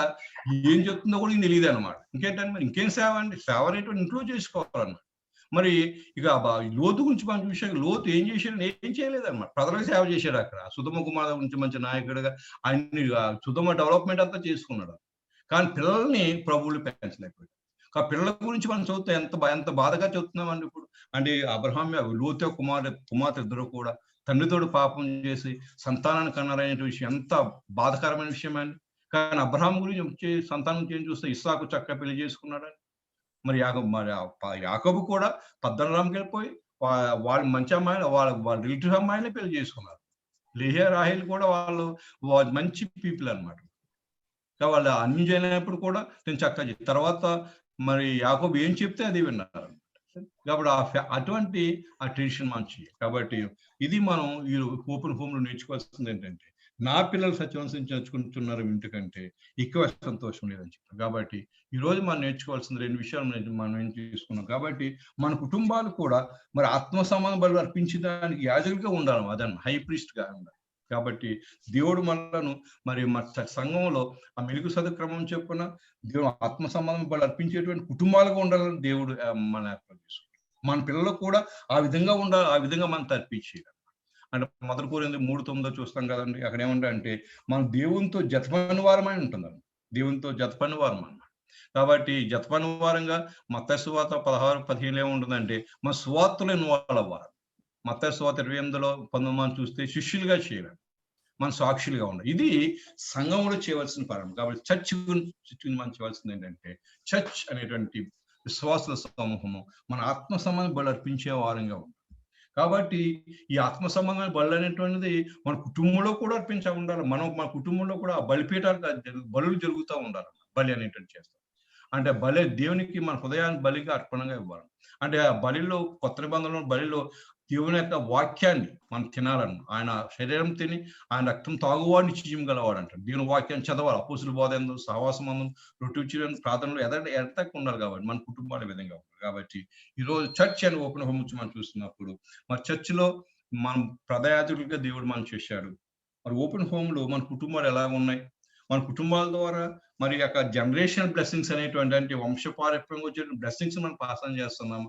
S1: ఏం చెప్తుందో కూడా తెలియదు అనమాట. ఇంకేంటంటే మరి ఇంకేం సేవ అండి? సేవ అనేటువంటి ఇంట్లో చేసుకోవాలన్నమాట. మరి ఇక లోతు గురించి మనం చూసే, లోతు ఏం చేశాడు? ఏం చేయలేదన్నమాట. ప్రజలకు సేవ చేశాడు. అక్కడ సుధమ కుమార్ గురించి మంచి నాయకుడిగా అన్ని సుధమ డెవలప్మెంట్ అంతా చేసుకున్నాడు. కానీ పిల్లల్ని ప్రభువులు పెంచలేకపోయాడు. ఆ పిల్లల గురించి మనం చదువుతాం ఎంత బాధగా చదువుతున్నామండి ఇప్పుడు. అంటే అబ్రహాం లోతు కుమార్తె ఇద్దరు కూడా తండ్రితోడు పాపం చేసి సంతానాన్ని కన్నారనే విషయం ఎంత బాధకరమైన విషయం అండి. కానీ అబ్రహాం గురించి వచ్చి సంతానం చేసి చూస్తే ఇస్సాకు చక్కగా పెళ్లి చేసుకున్నాడని. మరి యాకోబు కూడా పద్దనరాంకి వెళ్ళిపోయి వాళ్ళు మంచి అమ్మాయిలు వాళ్ళ రిలేటివ్ అమ్మాయిలే పెళ్లి చేసుకున్నారు. లేహా రాహేల్ కూడా వాళ్ళు మంచి పీపుల్ అనమాట. వాళ్ళు అన్ని చేయలేనప్పుడు కూడా నేను చక్కగా తర్వాత మరి యాకోబు ఏం చెప్తే అది విన్నారు. కాబట్టి అటువంటి ఆ ట్రెడిషన్ మంచి. కాబట్టి ఇది మనం ఈ ఓపెన్ హోమ్ లో నేర్చుకోవాల్సింది ఏంటంటే, నా పిల్లలు సత్యవంతం నేర్చుకుంటున్నారు ఇంటికంటే ఎక్కువ సంతోషం లేదని చెప్పారు. కాబట్టి ఈ రోజు మనం నేర్చుకోవాల్సిన 2 విషయాలు మనం ఏం చేసుకున్నాం. కాబట్టి మన కుటుంబాలు కూడా మరి ఆత్మ సంబంధ బలు అర్పించడానికి యాజకులుగా ఉండాలి, అదన్న హై ప్రీస్ట్ గా ఉండాలి. కాబట్టి దేవుడు మనలను మరి మన సంఘంలో ఆ మెలుగు సదుక్రమం చెప్పున దేవుడు ఆత్మ సంబంధం బలు అర్పించేటువంటి కుటుంబాలుగా ఉండాలని దేవుడు మన ఏర్పాటు చేసుకుంటాం. మన పిల్లలు కూడా ఆ విధంగా ఉండాలి, ఆ విధంగా మనం తర్పించేయాలి. అంటే 1 కొరింథీ 3:9 చూస్తాం కదండి. అక్కడ ఏమంటే మనం దేవునితో జతపని వారమై ఉంటుందండి. దేవునితో జతపని వారం అన్నమాట. కాబట్టి జతపని వారంగా మత్తయి సువార్త 16-15 ఏముంటుందంటే మన సువార్తలో ఇన్వాల్వ్ అవ్వాలి. మత్తయి సువార్త 28:19 మనం చూస్తే శిష్యులుగా చేయాలి, మన సాక్షులుగా ఉండాలి. ఇది సంఘంలో చేయవలసిన పరం. కాబట్టి చర్చ్ గురించి మనం చేయవలసింది ఏంటంటే, చర్చ్ అనేటువంటి విశ్వాసుల సమూహము మన ఆత్మ సంబంధం బలు అర్పించే వారంగా ఉంది. కాబట్టి ఈ ఆత్మ సంబంధమైన బలు అనేటువంటిది మన కుటుంబంలో కూడా ఉండాలి. మన కుటుంబంలో కూడా బలిపీఠాలు బలులు జరుగుతూ ఉండాలి. బలి అనేటువంటి చేస్తాం అంటే బలి దేవునికి మన హృదయాన్ని బలిగా అర్పణగా ఇవ్వాలి. అంటే ఆ బలిలో కొత్త నిబంధనలో బలిలో దేవుని యొక్క వాక్యాన్ని మనం తినాలను. ఆయన శరీరం తిని ఆయన రక్తం తాగువాడిని నిశ్చయం గలవాడు అంటారు. దేవుని వాక్యాన్ని చదవాలి. అపోస్తుల బోధ ఎందు సహవాసమందు రొట్టి ప్రార్థనలు ఎడతెక్క ఉండాలి. కాబట్టి మన కుటుంబాల విధంగా ఉండాలి. కాబట్టి ఈరోజు చర్చ్ అని ఓపెన్ హోమ్ నుంచి మనం చూస్తున్నప్పుడు మరి చర్చిలో మనం ప్రధాయాతులుగా దేవుడు మనం చేశాడు. మరి ఓపెన్ హోమ్ లో మన కుటుంబాలు ఎలా ఉన్నాయి, మన కుటుంబాల ద్వారా మరి యొక్క జనరేషన్ బ్లెస్సింగ్స్ అనేటువంటి అంటే వంశపారత్యంగా వచ్చే బ్లెస్సింగ్స్ మనం పాస్ ఆన్ చేస్తున్నాము,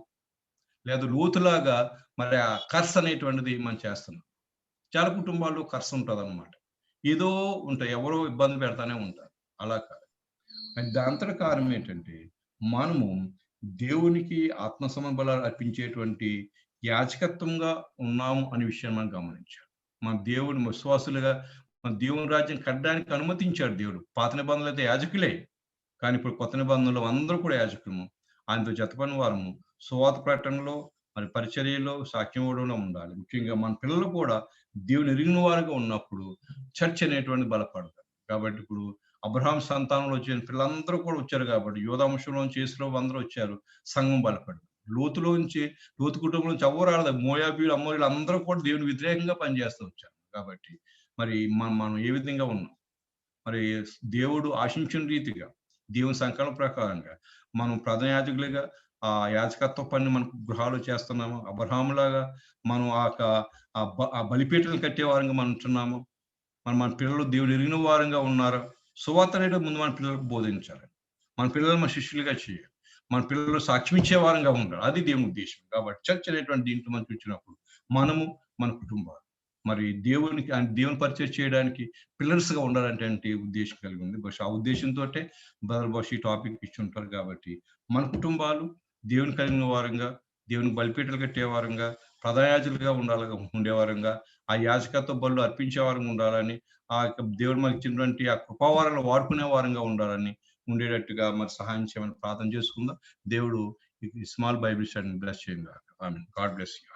S1: లేదా లోతులాగా మరి ఆ కర్స్ అనేటువంటిది మనం చేస్తున్నాం. చాలా కుటుంబాల్లో కర్స్ ఉంటుంది అనమాట. ఏదో ఉంటాయి, ఎవరో ఇబ్బంది పెడతానే ఉంటారు. అలా కాదు. దాంతో కారణం ఏంటంటే మనము దేవునికి ఆత్మ సమబలాలు అర్పించేటువంటి యాజకత్వంగా ఉన్నాము అనే విషయాన్ని మనం గమనించాలి. మన దేవుని విశ్వాసులుగా మన దేవుని రాజ్యం కట్టడానికి అనుమతించాడు దేవుడు. పాత నిబంధనలు అయితే యాజకులే, కానీ ఇప్పుడు కొత్త నిబంధనలు అందరూ కూడా యాజకులము, ఆయనతో జతపని వారము, సువార్త ప్రకటనలో మరి పరిచర్యలో సాక్ష్యం ఇవ్వడంలో ఉండాలి. ముఖ్యంగా మన పిల్లలు కూడా దేవుని ఎరిగిన వారుగా ఉన్నప్పుడు చర్చ్ అనేటువంటి బలపడతారు. కాబట్టి ఇప్పుడు అబ్రహాం సంతానంలో వచ్చిన పిల్లలందరూ కూడా వచ్చారు. కాబట్టి యోధాంశంలోంచి యేసులో అందరూ వచ్చారు, సంఘం బలపడదు. లోతు కుటుంబం నుంచి ఎవరు రాలేదు. మోయాబీయులు అమ్మోయులు అందరూ కూడా దేవుని వ్యతిరేకంగా పనిచేస్తూ వచ్చారు. కాబట్టి మరి మనం ఏ విధంగా ఉన్నాం, మరి దేవుడు ఆశించిన రీతిగా దేవుని సంకల్ప ప్రకారంగా మనం ప్రధాన యాజకులుగా ఆ యాజకత్వ పని మన గృహాలు చేస్తున్నాము. అబ్రహాములాగా మనం ఆ బలిపీఠలు కట్టే వారంగా మనం ఉంటున్నాము. మన పిల్లలు దేవుడు ఎరిగిన వారంగా ఉన్నారు. సువార్త అనేది ముందు మన పిల్లలకు బోధించాలి. మన పిల్లలు మన శిష్యులుగా చేయాలి. మన పిల్లలు సాక్ష్యం ఇచ్చే వారంగా ఉండాలి. అది దేవుని ఉద్దేశం. కాబట్టి చర్చ్ అనేటువంటి దీంట్లో మనం చూసినప్పుడు మనము మన కుటుంబాలు మరి దేవుని పరిచయం చేయడానికి పిల్లర్స్ గా ఉండాలంటే ఉద్దేశం కలిగి ఉంది. బహుశా ఆ ఉద్దేశంతో బహుశా ఈ టాపిక్ ఇచ్చి ఉంటారు. కాబట్టి మన కుటుంబాలు దేవుని కలిగిన వారంగా, దేవునికి బలిపీఠలు కట్టే వారంగా, ప్రధాయాజులుగా ఉండేవారంగా, ఆ యాజకత్వ బలు అర్పించే వారంగా ఉండాలని, ఆ దేవుడు మనకి ఇచ్చినటువంటి ఆ కృపావారాలు వాడుకునే వారంగా ఉండాలని ఉండేటట్టుగా మరి సహాయం చేయమని ప్రార్థన చేసుకుందాం. దేవుడు ఈ స్మాల్ బైబిల్ స్టడీని బ్లెస్ చేయండి. ఆమేన్. God bless you.